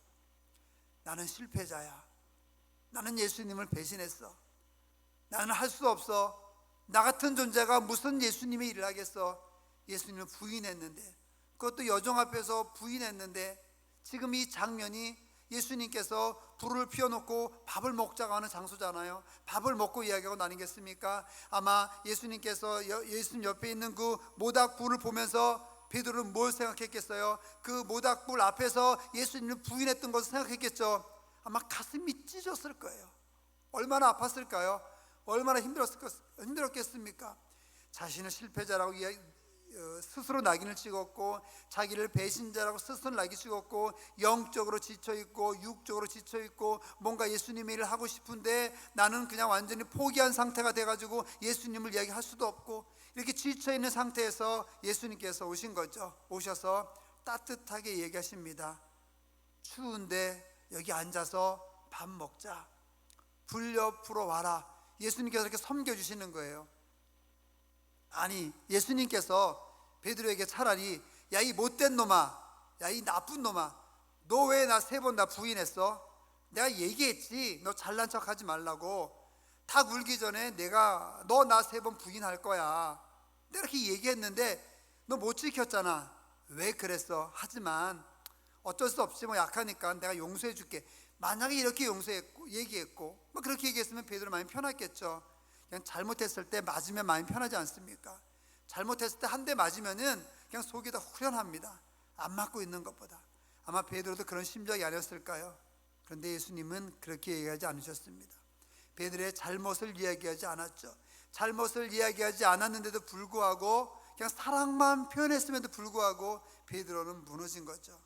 나는 실패자야. 나는 예수님을 배신했어. 나는 할 수 없어. 나 같은 존재가 무슨 예수님의 일을 하겠어. 예수님을 부인했는데, 그것도 여종 앞에서 부인했는데, 지금 이 장면이 예수님께서 불을 피워놓고 밥을 먹자고 하는 장소잖아요. 밥을 먹고 이야기하고 나뉘겠습니까? 아마 예수님께서 예수님 옆에 있는 그 모닥불을 보면서 베드로는 뭘 생각했겠어요? 그 모닥불 앞에서 예수님을 부인했던 것을 생각했겠죠. 아마 가슴이 찢었을 거예요. 얼마나 아팠을까요? 얼마나 힘들었겠습니까? 자신을 실패자라고 스스로 낙인을 찍었고, 자기를 배신자라고 스스로 낙인을 찍었고, 영적으로 지쳐있고 육적으로 지쳐있고 뭔가 예수님의 일을 하고 싶은데 나는 그냥 완전히 포기한 상태가 돼가지고 예수님을 이야기할 수도 없고, 이렇게 지쳐있는 상태에서 예수님께서 오신 거죠. 오셔서 따뜻하게 얘기하십니다. 추운데 여기 앉아서 밥 먹자. 불 옆으로 와라. 예수님께서 이렇게 섬겨주시는 거예요. 아니, 예수님께서 베드로에게 차라리 야 이 못된 놈아, 야 이 나쁜 놈아, 너 왜 나 3번 나 부인했어? 내가 얘기했지, 너 잘난 척하지 말라고. 다 굴기 전에 내가 너 나 3번 부인할 거야, 내가 이렇게 얘기했는데 너 못 지켰잖아. 왜 그랬어? 하지만 어쩔 수 없지, 뭐 약하니까 내가 용서해 줄게. 만약에 이렇게 용서했고 얘기했고 뭐 그렇게 얘기했으면 베드로 마음이 편했겠죠. 그냥 잘못했을 때 맞으면 마음이 편하지 않습니까? 잘못했을 때 한 대 맞으면은 그냥 속이 다 후련합니다. 안 맞고 있는 것보다. 아마 베드로도 그런 심정이 아니었을까요? 그런데 예수님은 그렇게 얘기하지 않으셨습니다. 베드로의 잘못을 이야기하지 않았죠. 잘못을 이야기하지 않았는데도 불구하고 그냥 사랑만 표현했음에도 불구하고 베드로는 무너진 거죠.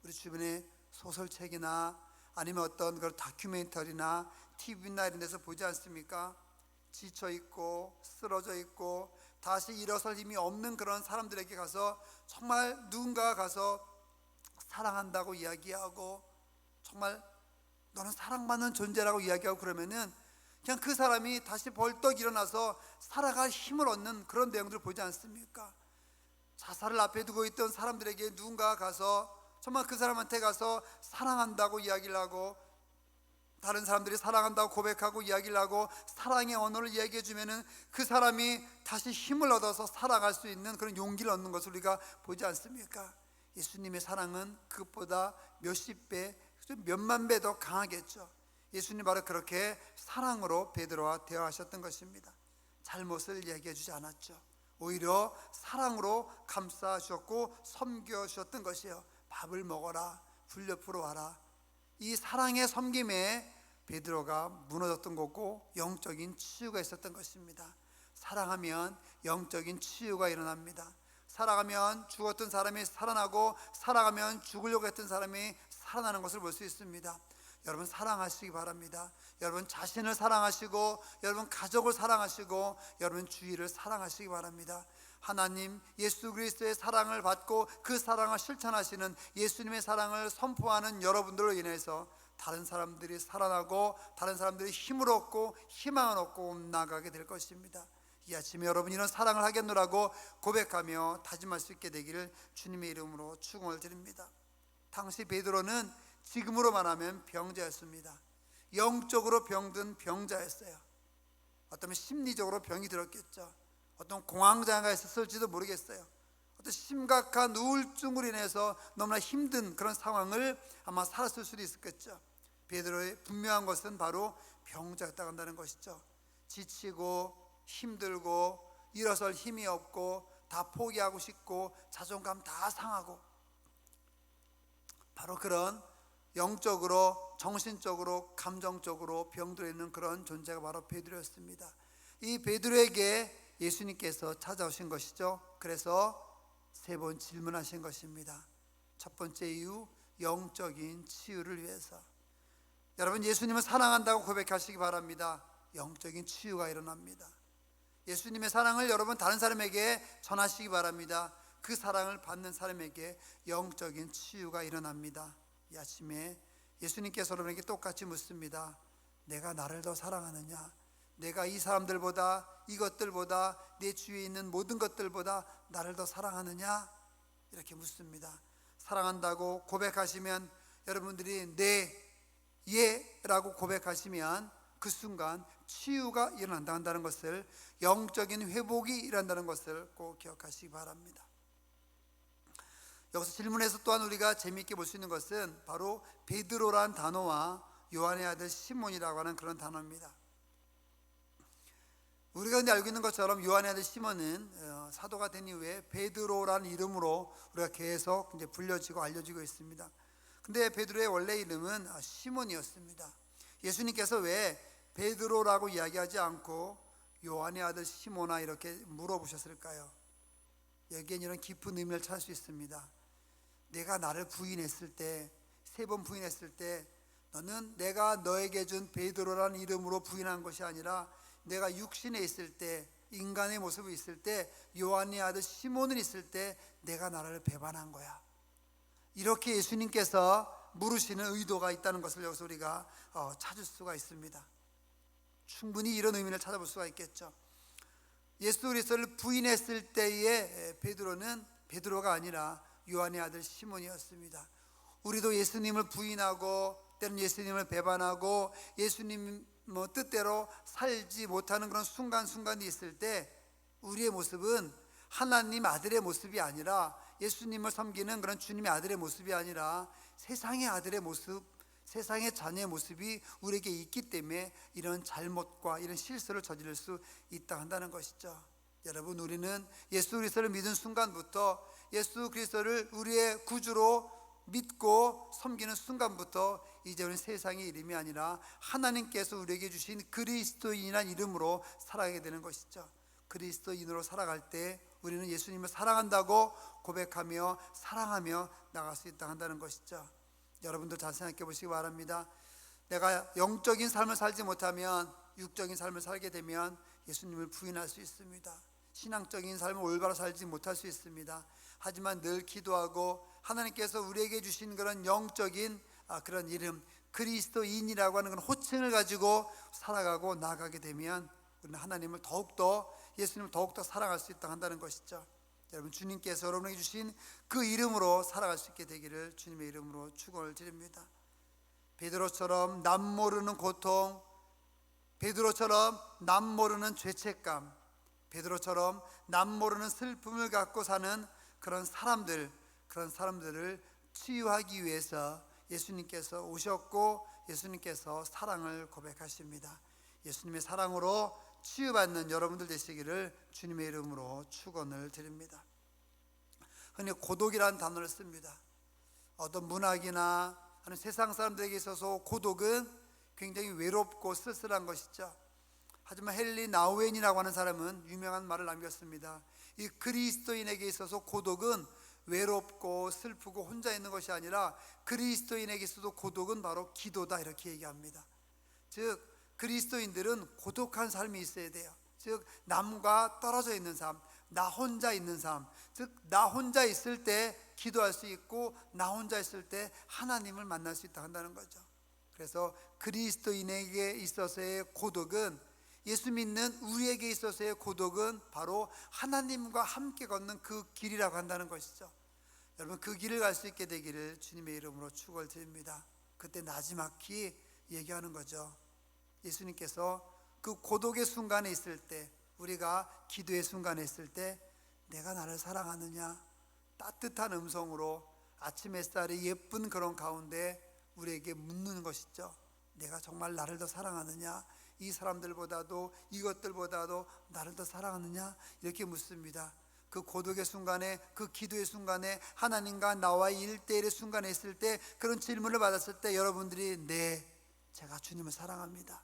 우리 주변에 소설책이나 아니면 어떤 그런 다큐멘터리나 TV나 이런 데서 보지 않습니까? 지쳐 있고 쓰러져 있고 다시 일어설 힘이 없는 그런 사람들에게 가서 정말 누군가가 가서 사랑한다고 이야기하고 정말 너는 사랑받는 존재라고 이야기하고 그러면은 그냥 그 사람이 다시 벌떡 일어나서 살아갈 힘을 얻는 그런 내용들을 보지 않습니까? 자살을 앞에 두고 있던 사람들에게 누군가가 가서 정말 그 사람한테 가서 사랑한다고 이야기를 하고 다른 사람들이 사랑한다고 고백하고 이야기를 하고 사랑의 언어를 이야기해 주면은 그 사람이 다시 힘을 얻어서 살아갈 수 있는 그런 용기를 얻는 것을 우리가 보지 않습니까? 예수님의 사랑은 그것보다 몇십 배, 몇만 배 더 강하겠죠. 예수님 바로 그렇게 사랑으로 베드로와 대화하셨던 것입니다. 잘못을 얘기해 주지 않았죠. 오히려 사랑으로 감싸 주셨고 섬겨 주셨던 것이에요. 밥을 먹어라, 불 옆으로 와라. 이 사랑의 섬김에 베드로가 무너졌던 거고 영적인 치유가 있었던 것입니다. 사랑하면 영적인 치유가 일어납니다. 사랑하면 죽었던 사람이 살아나고 사랑하면 죽으려고 했던 사람이 살아나는 것을 볼 수 있습니다. 여러분 사랑하시기 바랍니다. 여러분 자신을 사랑하시고 여러분 가족을 사랑하시고 여러분 주위를 사랑하시기 바랍니다. 하나님 예수 그리스도의 사랑을 받고 그 사랑을 실천하시는 예수님의 사랑을 선포하는 여러분들로 인해서 다른 사람들이 살아나고 다른 사람들이 힘을 얻고 희망을 얻고 나아가게 될 것입니다. 이 아침에 여러분 이런 사랑을 하겠노라고 고백하며 다짐할 수 있게 되기를 주님의 이름으로 축원을 드립니다. 당시 베드로는 지금으로 말하면 병자였습니다. 영적으로 병든 병자였어요. 어쩌면 심리적으로 병이 들었겠죠. 어떤 공황장애가 있었을지도 모르겠어요. 어떤 심각한 우울증으로 인해서 너무나 힘든 그런 상황을 아마 살았을 수도 있었겠죠. 베드로의 분명한 것은 바로 병자였다고 한다는 것이죠. 지치고 힘들고 일어설 힘이 없고 다 포기하고 싶고 자존감 다 상하고 바로 그런 영적으로 정신적으로 감정적으로 병들어 있는 그런 존재가 바로 베드로였습니다. 이 베드로에게 예수님께서 찾아오신 것이죠. 그래서 세 번 질문하신 것입니다. 첫 번째 이유 영적인 치유를 위해서. 여러분 예수님을 사랑한다고 고백하시기 바랍니다. 영적인 치유가 일어납니다. 예수님의 사랑을 여러분 다른 사람에게 전하시기 바랍니다. 그 사랑을 받는 사람에게 영적인 치유가 일어납니다. 이 아침에 예수님께서 여러분에게 똑같이 묻습니다. 내가 나를 더 사랑하느냐? 내가 이 사람들보다 이것들보다 내 주위에 있는 모든 것들보다 나를 더 사랑하느냐? 이렇게 묻습니다. 사랑한다고 고백하시면 여러분들이 네, 예 라고 고백하시면 그 순간 치유가 일어난다 한다는 것을, 영적인 회복이 일어난다는 것을 꼭 기억하시기 바랍니다. 여기서 질문에서 또한 우리가 재미있게 볼 수 있는 것은 바로 베드로라는 단어와 요한의 아들 시몬이라고 하는 그런 단어입니다. 우리가 근데 알고 있는 것처럼 요한의 아들 시몬은 사도가 된 이후에 베드로라는 이름으로 우리가 계속 이제 불려지고 알려지고 있습니다. 근데 베드로의 원래 이름은 시몬이었습니다. 예수님께서 왜 베드로라고 이야기하지 않고 요한의 아들 시몬아 이렇게 물어보셨을까요? 여기엔 이런 깊은 의미를 찾을 수 있습니다. 내가 나를 부인했을 때, 3번 부인했을 때 너는 내가 너에게 준 베드로라는 이름으로 부인한 것이 아니라 내가 육신에 있을 때, 인간의 모습이 있을 때, 요한의 아들 시몬은 있을 때 내가 나를 배반한 거야. 이렇게 예수님께서 물으시는 의도가 있다는 것을 여기서 우리가 찾을 수가 있습니다. 충분히 이런 의미를 찾아볼 수가 있겠죠. 예수 그리스도를 부인했을 때의 베드로는 베드로가 아니라 요한의 아들 시몬이었습니다. 우리도 예수님을 부인하고 때로는 예수님을 배반하고 예수님 뜻대로 살지 못하는 그런 순간순간이 있을 때 우리의 모습은 하나님 아들의 모습이 아니라, 예수님을 섬기는 그런 주님의 아들의 모습이 아니라 세상의 아들의 모습, 세상의 자녀의 모습이 우리에게 있기 때문에 이런 잘못과 이런 실수를 저지를 수 있다 한다는 것이죠. 여러분 우리는 예수 그리스도를 믿은 순간부터, 예수 그리스도를 우리의 구주로 믿고 섬기는 순간부터 이제 우리는 세상의 이름이 아니라 하나님께서 우리에게 주신 그리스도인이라는 이름으로 살아가게 되는 것이죠. 그리스도인으로 살아갈 때 우리는 예수님을 사랑한다고 고백하며 사랑하며 나갈 수 있다 한다는 것이죠. 여러분도 잘 생각해 보시기 바랍니다. 내가 영적인 삶을 살지 못하면 육적인 삶을 살게 되면 예수님을 부인할 수 있습니다. 신앙적인 삶을 올바로 살지 못할 수 있습니다. 하지만 늘 기도하고 하나님께서 우리에게 주신 그런 영적인 그런 이름 그리스도인이라고 하는 그런 호칭을 가지고 살아가고 나아가게 되면 우리는 하나님을 더욱더 예수님을 더욱더 사랑할 수 있다 한다는 것이죠. 여러분 주님께서 여러분에게 주신 그 이름으로 살아갈 수 있게 되기를 주님의 이름으로 축원을 드립니다. 베드로처럼 남 모르는 고통, 베드로처럼 남 모르는 죄책감, 베드로처럼 남 모르는 슬픔을 갖고 사는 그런 사람들을 치유하기 위해서 예수님께서 오셨고 예수님께서 사랑을 고백하십니다. 예수님의 사랑으로 치유받는 여러분들 되시기를 주님의 이름으로 축원을 드립니다. 흔히 고독이라는 단어를 씁니다. 어떤 문학이나 하는 세상 사람들에게 있어서 고독은 굉장히 외롭고 쓸쓸한 것이죠. 하지만 헨리 나우엔이라고 하는 사람은 유명한 말을 남겼습니다. 이 그리스도인에게 있어서 고독은 외롭고 슬프고 혼자 있는 것이 아니라 그리스도인에게 있어도 고독은 바로 기도다 이렇게 얘기합니다. 즉 그리스도인들은 고독한 삶이 있어야 돼요. 즉 남과 떨어져 있는 삶, 나 혼자 있는 삶, 즉 나 혼자 있을 때 기도할 수 있고 나 혼자 있을 때 하나님을 만날 수 있다 한다는 거죠. 그래서 그리스도인에게 있어서의 고독은, 예수 믿는 우리에게 있어서의 고독은 바로 하나님과 함께 걷는 그 길이라고 한다는 것이죠. 여러분 그 길을 갈 수 있게 되기를 주님의 이름으로 축원을 드립니다. 그때 나지막히 얘기하는 거죠. 예수님께서 그 고독의 순간에 있을 때, 우리가 기도의 순간에 있을 때 내가 나를 사랑하느냐, 따뜻한 음성으로 아침 햇살의 예쁜 그런 가운데 우리에게 묻는 것이죠. 내가 정말 나를 더 사랑하느냐, 이 사람들보다도 이것들보다도 나를 더 사랑하느냐 이렇게 묻습니다. 그 고독의 순간에, 그 기도의 순간에, 하나님과 나와의 1대1의 순간에 있을 때 그런 질문을 받았을 때 여러분들이 네, 제가 주님을 사랑합니다,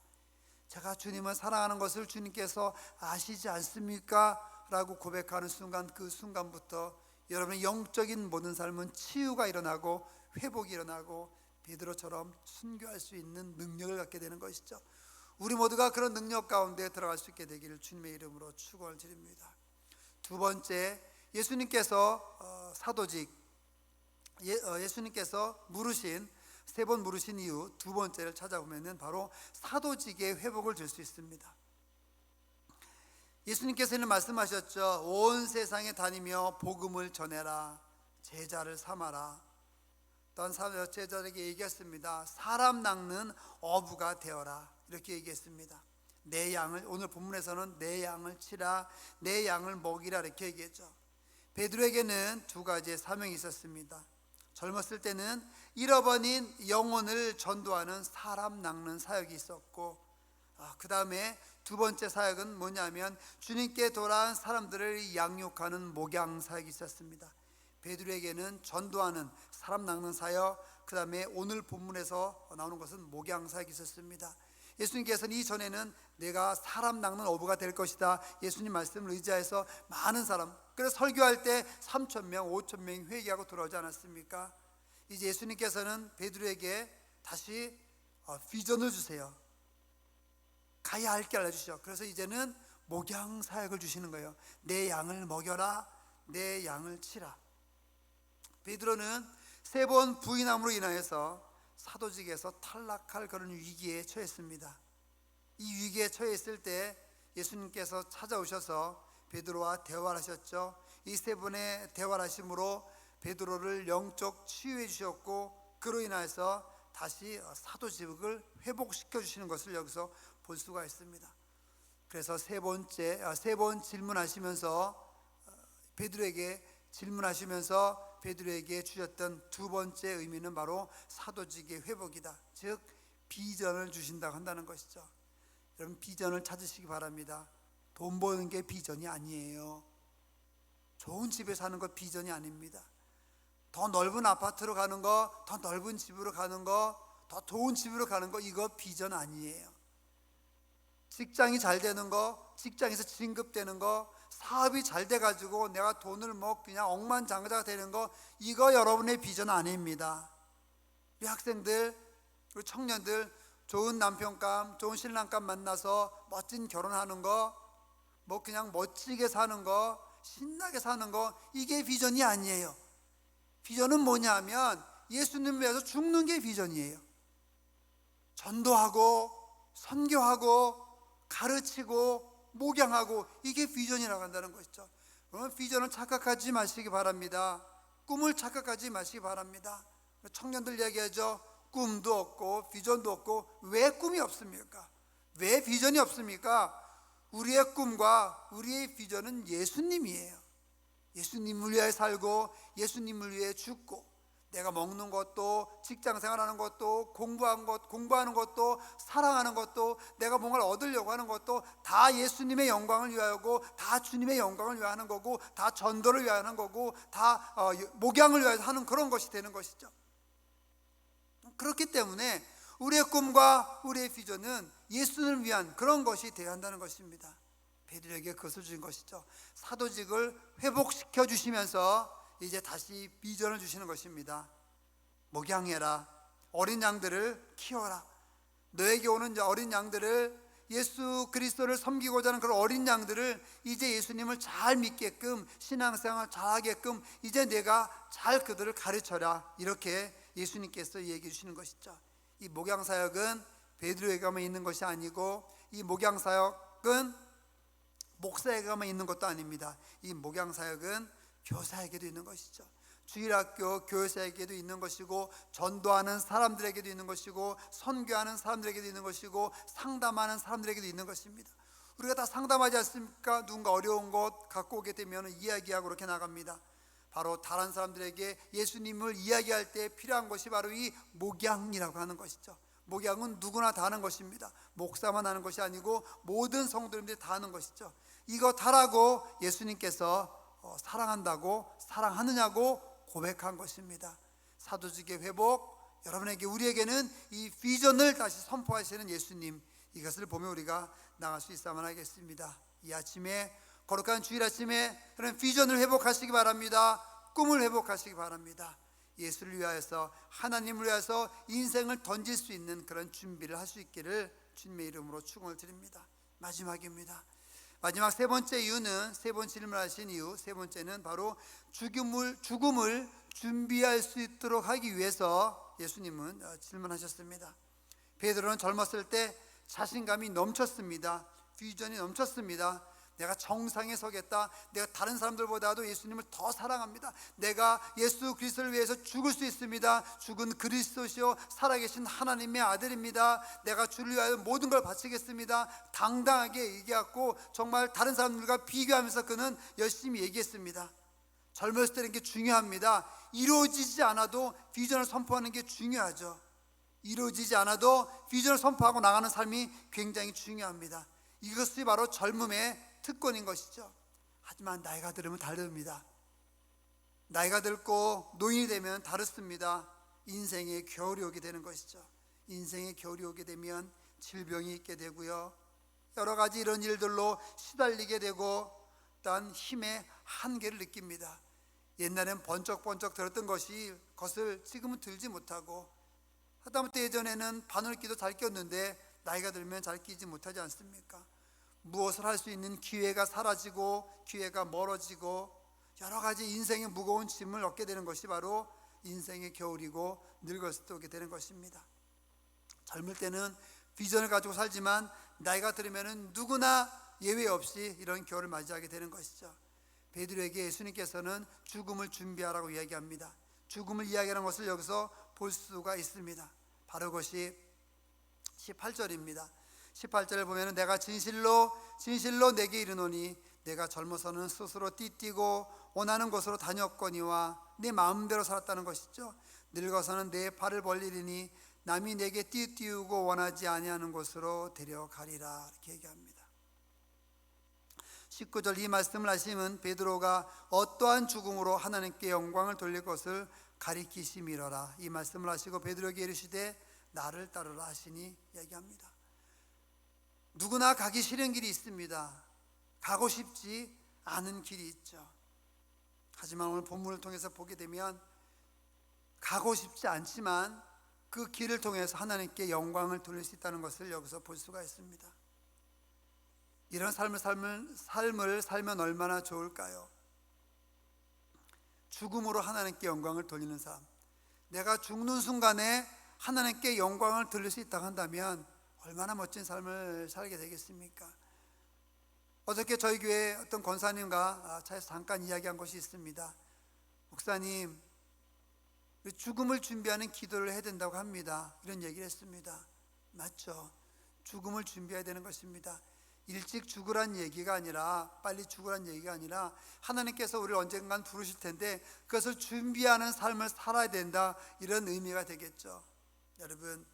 제가 주님을 사랑하는 것을 주님께서 아시지 않습니까? 라고 고백하는 순간, 그 순간부터 여러분의 영적인 모든 삶은 치유가 일어나고 회복이 일어나고 베드로처럼 순교할 수 있는 능력을 갖게 되는 것이죠. 우리 모두가 그런 능력 가운데 들어갈 수 있게 되기를 주님의 이름으로 축원을 드립니다. 두 번째, 예수님께서 사도직, 예수님께서 물으신, 세 번 물으신 이유 두 번째를 찾아보면 바로 사도직의 회복을 줄 수 있습니다. 예수님께서는 말씀하셨죠. 온 세상에 다니며 복음을 전해라, 제자를 삼아라. 또한 제자들에게 얘기했습니다. 사람 낚는 어부가 되어라 이렇게 얘기했습니다. 내 양을, 오늘 본문에서는 내 양을 치라, 내 양을 먹이라 이렇게 얘기했죠. 베드로에게는 두 가지의 사명이 있었습니다. 젊었을 때는 잃어버린 영혼을 전도하는 사람 낚는 사역이 있었고, 그 다음에 두 번째 사역은 뭐냐면 주님께 돌아온 사람들을 양육하는 목양 사역이 있었습니다. 베드로에게는 전도하는 사람 낚는 사역, 그 다음에 오늘 본문에서 나오는 것은 목양 사역이 있었습니다. 예수님께서는 이전에는 내가 사람 낚는 어부가 될 것이다, 예수님 말씀을 의지해서 많은 사람, 그래서 설교할 때 3,000명, 5,000명이 회개하고 돌아오지 않았습니까? 이제 예수님께서는 베드로에게 다시 비전을 주세요. 가야 할 길 알려주시죠. 그래서 이제는 목양 사역을 주시는 거예요. 내 양을 먹여라, 내 양을 치라. 베드로는 3번 부인함으로 인하여서 사도직에서 탈락할 그런 위기에 처했습니다. 이 위기에 처해 있을 때 예수님께서 찾아오셔서 베드로와 대화를 하셨죠. 이 세 분의 대화를 하심으로 베드로를 영적 치유해 주셨고, 그로 인해서 다시 사도직을 회복시켜 주시는 것을 여기서 볼 수가 있습니다. 그래서 세 번 질문하시면서 베드로에게 질문하시면서 베드로에게 주셨던 두 번째 의미는 바로 사도직의 회복이다. 즉 비전을 주신다고 한다는 것이죠. 여러분 비전을 찾으시기 바랍니다. 돈 버는 게 비전이 아니에요. 좋은 집에 사는 것 비전이 아닙니다. 더 넓은 아파트로 가는 거, 더 넓은 집으로 가는 거, 더 좋은 집으로 가는 거, 이거 비전 아니에요. 직장이 잘 되는 거, 직장에서 진급되는 거, 사업이 잘 돼가지고 내가 돈을 그냥 억만장자가 되는 거, 이거 여러분의 비전 아닙니다. 우리 학생들, 우리 청년들, 좋은 남편감, 좋은 신랑감 만나서 멋진 결혼하는 거, 그냥 멋지게 사는 거, 신나게 사는 거, 이게 비전이 아니에요. 비전은 뭐냐면 예수님 위해서 죽는 게 비전이에요. 전도하고 선교하고 가르치고 목양하고, 이게 비전이라고 한다는 것이죠. 그러면 비전을 착각하지 마시기 바랍니다. 꿈을 착각하지 마시기 바랍니다. 청년들 얘기하죠. 꿈도 없고 비전도 없고. 왜 꿈이 없습니까? 왜 비전이 없습니까? 우리의 꿈과 우리의 비전은 예수님이에요. 예수님을 위해 살고 예수님을 위해 죽고, 내가 먹는 것도, 직장 생활하는 것도, 공부하는 것도, 사랑하는 것도, 내가 뭔가를 얻으려고 하는 것도 다 예수님의 영광을 위하여고, 다 주님의 영광을 위하는 거고, 다 전도를 위하는 거고, 다 목양을 위하여 하는 그런 것이 되는 것이죠. 그렇기 때문에 우리의 꿈과 우리의 비전은 예수님을 위한 그런 것이 되어야 한다는 것입니다. 베드로에게 그것을 주신 것이죠. 사도직을 회복시켜 주시면서 이제 다시 비전을 주시는 것입니다. 목양해라. 어린 양들을 키워라. 너에게 오는 어린 양들을, 예수 그리스도를 섬기고자 하는 그런 어린 양들을 이제 예수님을 잘 믿게끔, 신앙생활 잘하게끔 이제 내가 잘 그들을 가르쳐라. 이렇게 예수님께서 얘기해 주시는 것이죠. 이 목양사역은 베드로에게만 있는 것이 아니고, 이 목양사역은 목사에게만 있는 것도 아닙니다. 이 목양사역은 교사에게도 있는 것이죠. 주일학교 교사에게도 있는 것이고, 전도하는 사람들에게도 있는 것이고, 선교하는 사람들에게도 있는 것이고, 상담하는 사람들에게도 있는 것입니다. 우리가 다 상담하지 않습니까? 누군가 어려운 것 갖고 오게 되면 이야기하고 그렇게 나갑니다. 바로 다른 사람들에게 예수님을 이야기할 때 필요한 것이 바로 이 목양이라고 하는 것이죠. 목양은 누구나 다 하는 것입니다. 목사만 하는 것이 아니고 모든 성도님들이 다 하는 것이죠. 이거 다라고 예수님께서 사랑한다고, 사랑하느냐고 고백한 것입니다. 사도직의 회복, 여러분에게, 우리에게는 이 비전을 다시 선포하시는 예수님, 이것을 보며 우리가 나갈 수 있어야만 하겠습니다. 이 아침에, 거룩한 주일 아침에 그런 비전을 회복하시기 바랍니다. 꿈을 회복하시기 바랍니다. 예수를 위하여서, 하나님을 위하여서 인생을 던질 수 있는 그런 준비를 할 수 있기를 주님의 이름으로 축원을 드립니다. 마지막입니다. 마지막 세 번째 이유는, 세 번째 질문하신 이유, 세 번째는 바로 죽음을 준비할 수 있도록 하기 위해서 예수님은 질문하셨습니다. 베드로는 젊었을 때 자신감이 넘쳤습니다. 비전이 넘쳤습니다. 내가 정상에 서겠다. 내가 다른 사람들보다도 예수님을 더 사랑합니다. 내가 예수 그리스도를 위해서 죽을 수 있습니다. 죽은 그리스도시요 살아계신 하나님의 아들입니다. 내가 주를 위하여 모든 걸 바치겠습니다. 당당하게 얘기하고, 정말 다른 사람들과 비교하면서 그는 열심히 얘기했습니다. 젊었을 때는 게 중요합니다. 이루어지지 않아도 비전을 선포하는 게 중요하죠. 이루어지지 않아도 비전을 선포하고 나가는 삶이 굉장히 중요합니다. 이것이 바로 젊음의 특권인 것이죠. 하지만 나이가 들으면 다릅니다. 나이가 들고 노인이 되면 다릅니다. 인생의 겨울이 오게 되는 것이죠. 인생의 겨울이 오게 되면 질병이 있게 되고요, 여러 가지 이런 일들로 시달리게 되고, 또한 힘의 한계를 느낍니다. 옛날엔 번쩍번쩍 들었던 것을 지금은 들지 못하고, 하다못해 예전에는 바늘기도 잘 꼈는데 나이가 들면 잘 끼지 못하지 않습니까? 무엇을 할 수 있는 기회가 사라지고, 기회가 멀어지고, 여러 가지 인생의 무거운 짐을 얻게 되는 것이 바로 인생의 겨울이고, 늙었을 때 오게 되는 것입니다. 젊을 때는 비전을 가지고 살지만 나이가 들으면 누구나 예외 없이 이런 겨울을 맞이하게 되는 것이죠. 베드로에게 예수님께서는 죽음을 준비하라고 이야기합니다. 죽음을 이야기하는 것을 여기서 볼 수가 있습니다. 바로 그것이 18절입니다. 18절을 보면, 내가 진실로 내게 이르노니 내가 젊어서는 스스로 띠뛰고 원하는 곳으로 다녔거니와 내 마음대로 살았다는 것이죠. 늙어서는 내 발을 벌리리니 남이 내게 띠띠우고 원하지 아니하는 곳으로 데려가리라, 이렇게 얘기합니다. 19절 이 말씀을 하시면 베드로가 어떠한 죽음으로 하나님께 영광을 돌릴 것을 가리키심이로라, 이 말씀을 하시고 베드로에게 이르시되 나를 따르라 하시니 얘기합니다. 누구나 가기 싫은 길이 있습니다. 가고 싶지 않은 길이 있죠. 하지만 오늘 본문을 통해서 보게 되면 가고 싶지 않지만 그 길을 통해서 하나님께 영광을 돌릴 수 있다는 것을 여기서 볼 수가 있습니다. 이런 삶을 살면 얼마나 좋을까요? 죽음으로 하나님께 영광을 돌리는 삶. 내가 죽는 순간에 하나님께 영광을 돌릴 수 있다고 한다면 얼마나 멋진 삶을 살게 되겠습니까? 어저께 저희 교회 어떤 권사님과 차에서 잠깐 이야기한 것이 있습니다. 목사님, 죽음을 준비하는 기도를 해야 된다고 합니다. 이런 얘기를 했습니다. 맞죠? 죽음을 준비해야 되는 것입니다. 일찍 죽으란 얘기가 아니라, 빨리 죽으란 얘기가 아니라 하나님께서 우리를 언젠간 부르실 텐데 그것을 준비하는 삶을 살아야 된다, 이런 의미가 되겠죠. 여러분,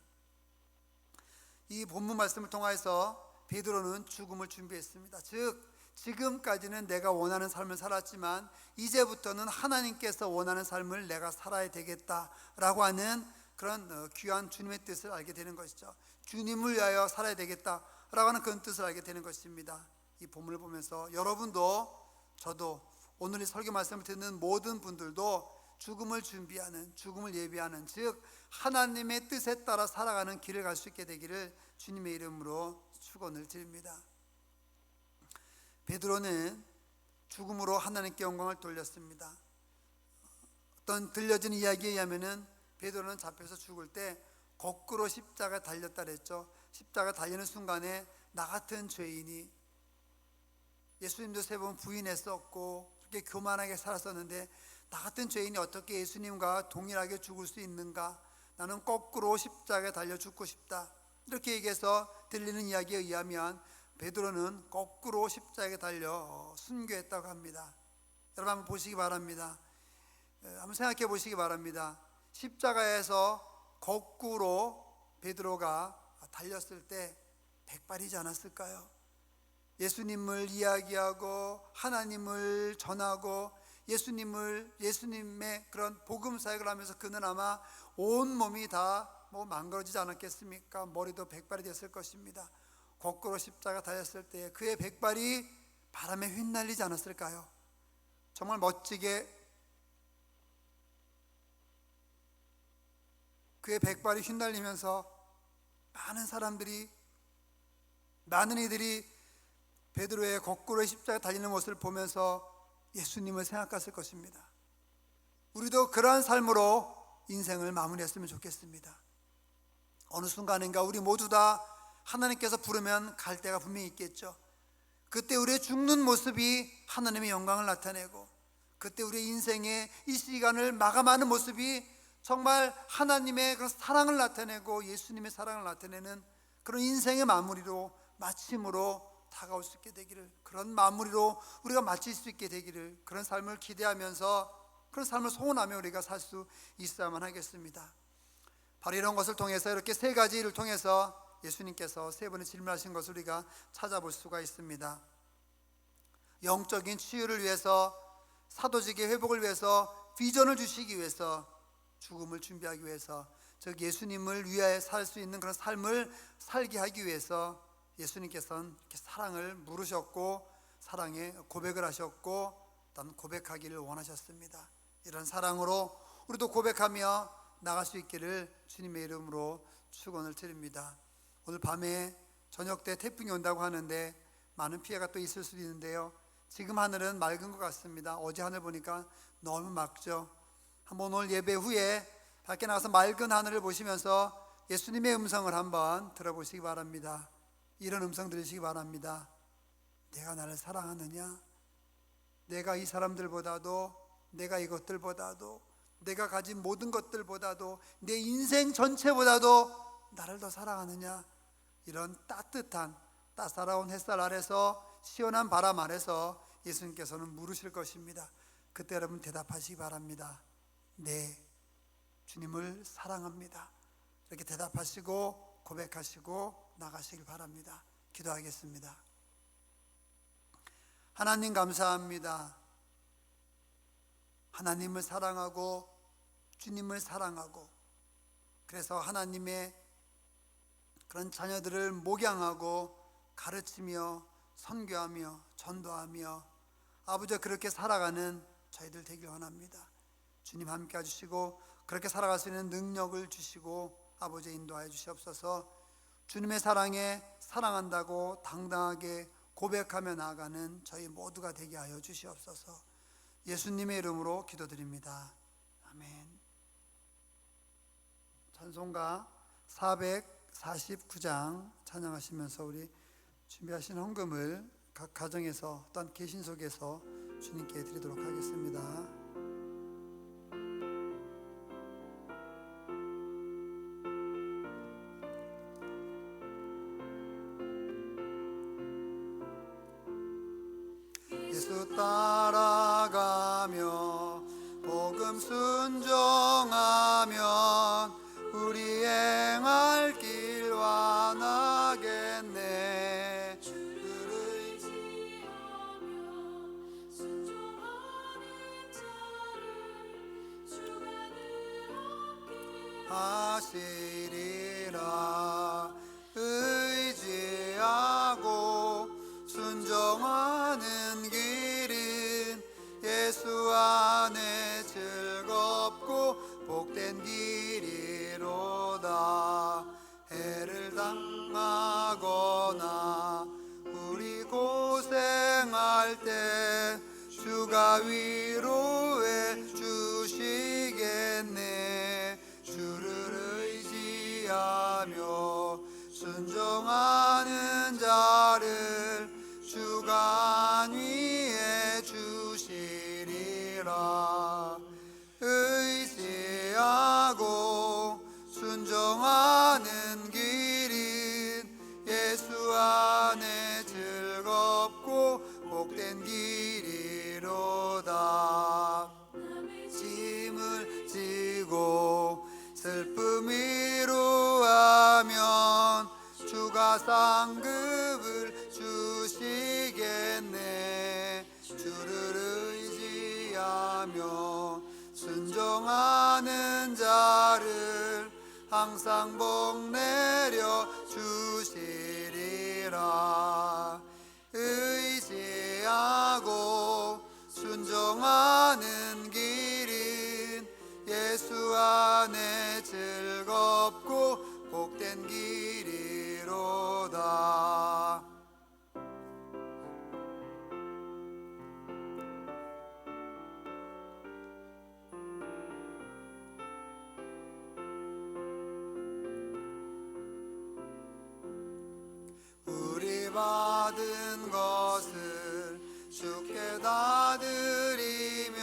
이 본문 말씀을 통해서 베드로는 죽음을 준비했습니다. 즉 지금까지는 내가 원하는 삶을 살았지만 이제부터는 하나님께서 원하는 삶을 내가 살아야 되겠다라고 하는 그런 귀한 주님의 뜻을 알게 되는 것이죠. 주님을 위하여 살아야 되겠다라고 하는 그런 뜻을 알게 되는 것입니다. 이 본문을 보면서 여러분도 저도 오늘 이 설교 말씀을 듣는 모든 분들도 죽음을 준비하는, 죽음을 예비하는, 즉 하나님의 뜻에 따라 살아가는 길을 갈 수 있게 되기를 주님의 이름으로 축원을 드립니다. 베드로는 죽음으로 하나님께 영광을 돌렸습니다. 어떤 들려진 이야기에 의하면은 베드로는 잡혀서 죽을 때 거꾸로 십자가에 달렸다 그랬죠. 십자가 달리는 순간에 나 같은 죄인이, 예수님도 3번 부인했었고 그렇게 교만하게 살았었는데 나 같은 죄인이 어떻게 예수님과 동일하게 죽을 수 있는가? 나는 거꾸로 십자가에 달려 죽고 싶다, 이렇게 얘기해서 들리는 이야기에 의하면 베드로는 거꾸로 십자가에 달려 순교했다고 합니다. 여러분 한번 보시기 바랍니다. 한번 생각해 보시기 바랍니다. 십자가에서 거꾸로 베드로가 달렸을 때 백발이지 않았을까요? 예수님을 이야기하고 하나님을 전하고 예수님의 그런 복음 사역을 하면서 그는 아마 온 몸이 다 망가지지 않았겠습니까? 머리도 백발이 됐을 것입니다. 거꾸로 십자가 달렸을 때 그의 백발이 바람에 휘날리지 않았을까요? 정말 멋지게 그의 백발이 휘날리면서 많은 이들이 베드로의 거꾸로 십자가 달리는 모습을 보면서 예수님을 생각했을 것입니다. 우리도 그러한 삶으로 인생을 마무리했으면 좋겠습니다. 어느 순간인가 우리 모두 다 하나님께서 부르면 갈 때가 분명히 있겠죠. 그때 우리의 죽는 모습이 하나님의 영광을 나타내고, 그때 우리의 인생의 이 시간을 마감하는 모습이 정말 하나님의 그런 사랑을 나타내고 예수님의 사랑을 나타내는 그런 인생의 마무리로, 마침으로 다가올 수 있게 되기를, 그런 마무리로 우리가 마칠 수 있게 되기를, 그런 삶을 기대하면서 그런 삶을 소원하며 우리가 살 수 있어야만 하겠습니다. 바로 이런 것을 통해서, 이렇게 3가지를 통해서 예수님께서 3번의 질문하신 것을 우리가 찾아볼 수가 있습니다. 영적인 치유를 위해서, 사도직의 회복을 위해서, 비전을 주시기 위해서, 죽음을 준비하기 위해서, 즉 예수님을 위하여 살 수 있는 그런 삶을 살게 하기 위해서 예수님께서는 이렇게 사랑을 물으셨고 사랑의 고백을 하셨고 또 고백하기를 원하셨습니다. 이런 사랑으로 우리도 고백하며 나갈 수 있기를 주님의 이름으로 축원을 드립니다. 오늘 밤에 저녁 때 태풍이 온다고 하는데 많은 피해가 또 있을 수도 있는데요, 지금 하늘은 맑은 것 같습니다. 어제 하늘 보니까 너무 맑죠. 한번 오늘 예배 후에 밖에 나가서 맑은 하늘을 보시면서 예수님의 음성을 한번 들어보시기 바랍니다. 이런 음성 들으시기 바랍니다. 내가 나를 사랑하느냐? 내가 이 사람들보다도, 내가 이것들보다도, 내가 가진 모든 것들보다도, 내 인생 전체보다도 나를 더 사랑하느냐? 이런 따뜻한 따사로운 햇살 아래서, 시원한 바람 아래서 예수님께서는 물으실 것입니다. 그때 여러분 대답하시기 바랍니다. 네, 주님을 사랑합니다. 이렇게 대답하시고 고백하시고 나가시길 바랍니다. 기도하겠습니다. 하나님 감사합니다. 하나님을 사랑하고 주님을 사랑하고, 그래서 하나님의 그런 자녀들을 목양하고 가르치며 선교하며 전도하며 아버지와 그렇게 살아가는 저희들 되길 원합니다. 주님 함께 해주시고 그렇게 살아갈 수 있는 능력을 주시고 아버지 인도하여 주시옵소서. 주님의 사랑에 사랑한다고 당당하게 고백하며 나아가는 저희 모두가 되게 하여 주시옵소서. 예수님의 이름으로 기도드립니다. 아멘. 찬송가 449장 찬양하시면서 우리 준비하신 헌금을 각 가정에서 어떤 계신 속에서 주님께 드리도록 하겠습니다. 예수 따라가며 복음 순종하면 우리 행할 길 완하겠네. 주를 의지하며 순종하는 자를 주가 늘 하시리라. 의지하고 순종하는 길은 예수 안에 즐겁고 복된 길이로다. 해를 당하거나 우리 고생할 때 주가 위로해 주시겠네. 주를 의지하며 순종하는 자를 주가 안위해 주시리라. 의지하고 순종하는 길은 예수 안에 즐겁고 복된 길이로다. 짐을 지고 슬픔 위로하면 주가 상급을 주시겠네. 주를 의지하며 순종하는 자를 항상 복 내려 주시리라. 의지하고 순종하는 길은 예수 안에 즐겁고 복된 길이로다. 우리 받은 것을 주께 다 드리면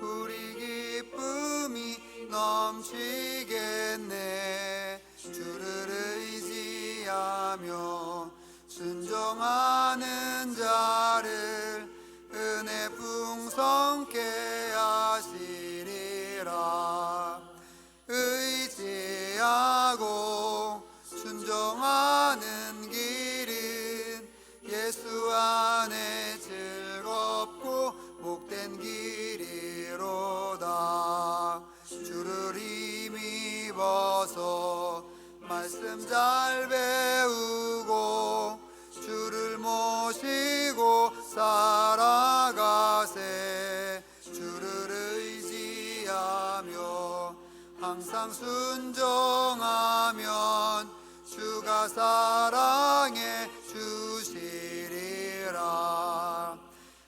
우리 기쁨이 넘치겠네. 주를 의지하며 순종하는 자를 은혜 풍성케 하시리라. 의지하고 순종하는 길은 예수 안에 즐겁고 복된 길이로다. 주를 힘입어서 말씀 잘 배우고 주를 모시고 살아가세. 주를 의지하며 항상 순종하면 주가 사랑해 주시리라.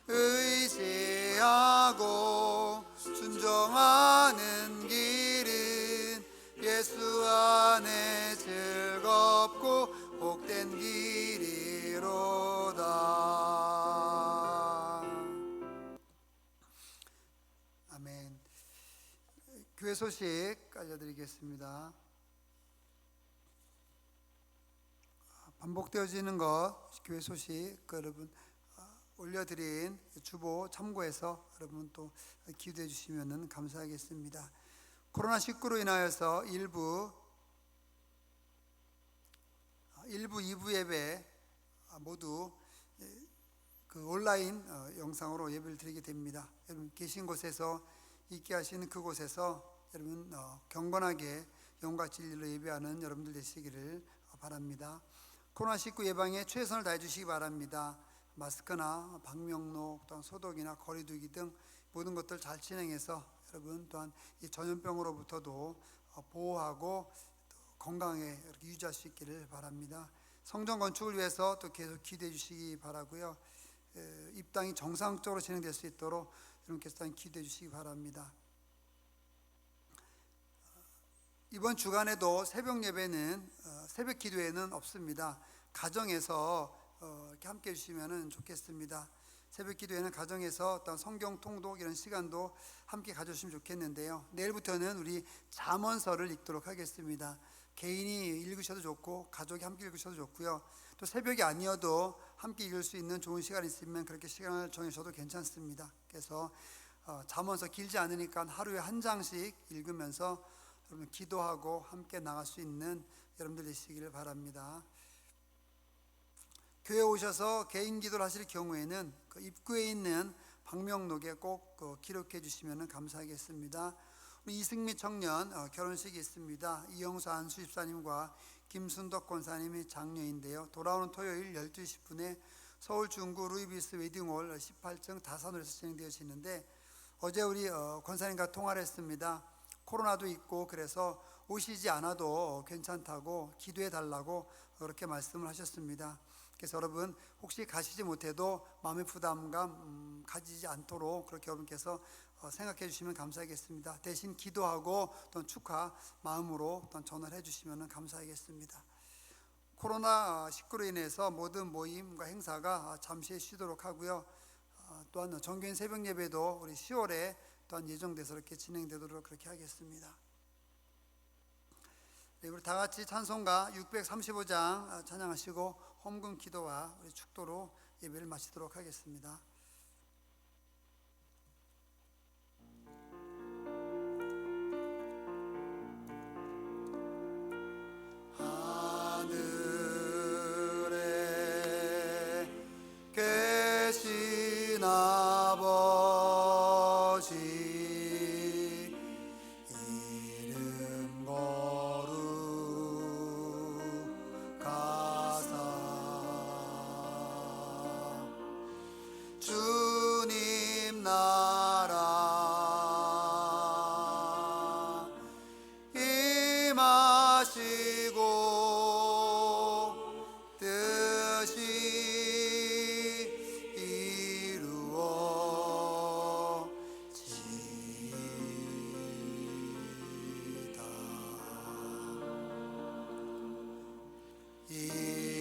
의지하고 순종하는 길은 예수 안에 즐겁고 복된 길이로다. 아멘. 교회 소식 알려드리겠습니다. 반복되어지는 것 교회 소식 여러분 올려드린 주보 참고해서 여러분 또 기도해 주시면 감사하겠습니다. 코로나19로 인하여서 일부 2부 예배 모두 그 온라인 영상으로 예배를 드리게 됩니다. 여러분 계신 곳에서 있게 하시는 그곳에서 여러분 경건하게 영과 진리로 예배하는 여러분들 되시기를 바랍니다. 코로나19 예방에 최선을 다해 주시기 바랍니다. 마스크나 방명록, 또한 소독이나 거리두기 등 모든 것들 잘 진행해서 여러분 또한 이 전염병으로부터도 보호하고 건강하게 이렇게 유지할 수 있기를 바랍니다. 성전 건축을 위해서 또 계속 기도해 주시기 바라고요. 입당이 정상적으로 진행될 수 있도록 여러분께서 기도해 주시기 바랍니다. 이번 주간에도 새벽 예배는 새벽 기도회는 없습니다. 가정에서 이렇게 함께 해주시면 좋겠습니다. 새벽 기도회는 가정에서 어떤 성경 통독 이런 시간도 함께 가져주시면 좋겠는데요. 내일부터는 우리 잠언서를 읽도록 하겠습니다. 개인이 읽으셔도 좋고 가족이 함께 읽으셔도 좋고요. 또 새벽이 아니어도 함께 읽을 수 있는 좋은 시간이 있으면 그렇게 시간을 정해셔도 괜찮습니다. 그래서 잠언서 길지 않으니까 하루에 한 장씩 읽으면서 여러분 기도하고 함께 나갈 수 있는 여러분들 되시기를 바랍니다. 교회 오셔서 개인 기도를 하실 경우에는 그 입구에 있는 방명록에 꼭 기록해 주시면 감사하겠습니다. 우리 이승미 청년 결혼식이 있습니다. 이영수 안수 집사님과 김순덕 권사님이 장녀인데요. 돌아오는 토요일 12시 10분에 서울 중구 루이비스 웨딩홀 18층 다산홀에서 진행되어지는데, 어제 우리 권사님과 통화를 했습니다. 코로나도 있고 그래서 오시지 않아도 괜찮다고 기도해 달라고 그렇게 말씀을 하셨습니다. 그래서 여러분 혹시 가시지 못해도 마음의 부담감 가지지 않도록 그렇게 여러분께서 생각해 주시면 감사하겠습니다. 대신 기도하고 또 축하 마음으로 또 전화를 해 주시면 감사하겠습니다. 코로나19로 인해서 모든 모임과 행사가 잠시 쉬도록 하고요. 또한 정교인 새벽 예배도 우리 10월에 또한 예정돼서 이렇게 진행되도록 그렇게 하겠습니다. 네, 우리 다 같이 찬송가 635장 찬양하시고 헌금 기도와 우리 축도로 예배를 마치도록 하겠습니다. 하늘에 계신 아버지, 주님 나라 임하시고 뜻이 이루어지이다.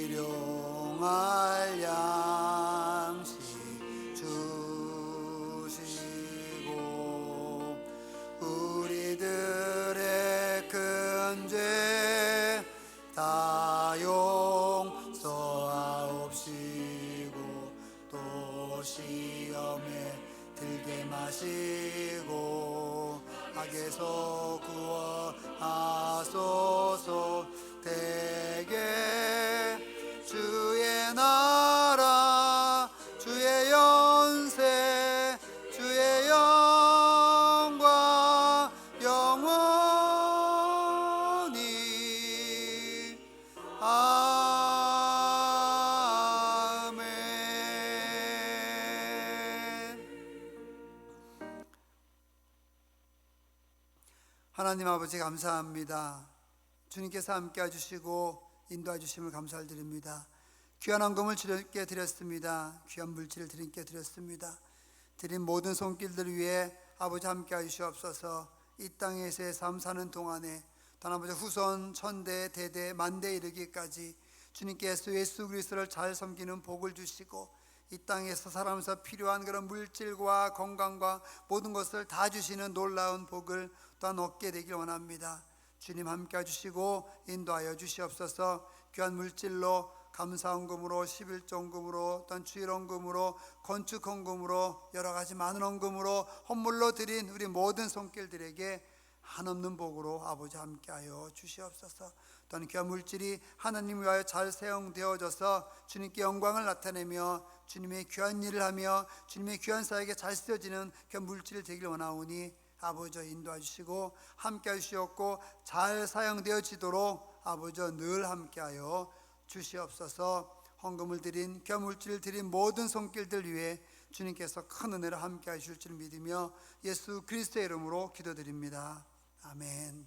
일용할 양식 주시고 우리들의 큰 죄 다 용서하옵시고 또 시험에 들게 마시고 악에서 구원하소서. 대개 주의 나라 주의 연세 주의 영광 영원히 아멘. 하나님 아버지 감사합니다. 주님께서 함께 해주시고 인도해 주심을 감사를 드립니다. 귀한 헌금을 주님께 드렸습니다. 귀한 물질을 주님께 드렸습니다. 드린 모든 손길들을 위해 아버지 함께 하시옵소서. 이 땅에서의 삶 사는 동안에 단 아버지 후손 천대 대대 만대 이르기까지 주님께서 예수 그리스도를 잘 섬기는 복을 주시고 이 땅에서 살아가면서 필요한 그런 물질과 건강과 모든 것을 다 주시는 놀라운 복을 또한 얻게 되길 원합니다. 주님 함께 해주시고 인도하여 주시옵소서. 귀한 물질로 감사헌금으로 11조헌금으로 또한 주일헌금으로 건축헌금으로 여러 가지 많은 헌금으로 헌물로 드린 우리 모든 손길들에게 한없는 복으로 아버지 함께하여 주시옵소서. 또한 귀한 물질이 하나님 위하여 잘 사용되어져서 주님께 영광을 나타내며 주님의 귀한 일을 하며 주님의 귀한 사역에 잘 쓰여지는 귀한 물질이 되길 원하오니 아버지 인도해 주시고 함께 하시옵고 잘 사용되어지도록 아버지 늘 함께하여 주시옵소서. 헌금을 드린 겸물질을 드린 모든 손길들 위해 주님께서 큰 은혜로 함께 하실 줄 믿으며 예수 그리스도의 이름으로 기도드립니다. 아멘.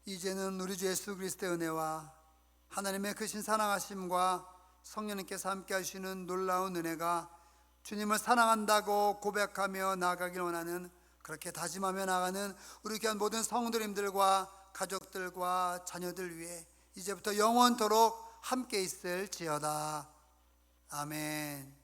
이제는 우리 주 예수 그리스도의 은혜와 하나님의 크신 사랑하심과 성령님께서 함께 하시는 놀라운 은혜가 주님을 사랑한다고 고백하며 나아가길 원하는, 그렇게 다짐하며 나가는 우리 귀한 모든 성도님들과 가족들과 자녀들 위해 이제부터 영원토록 함께 있을지어다. 아멘.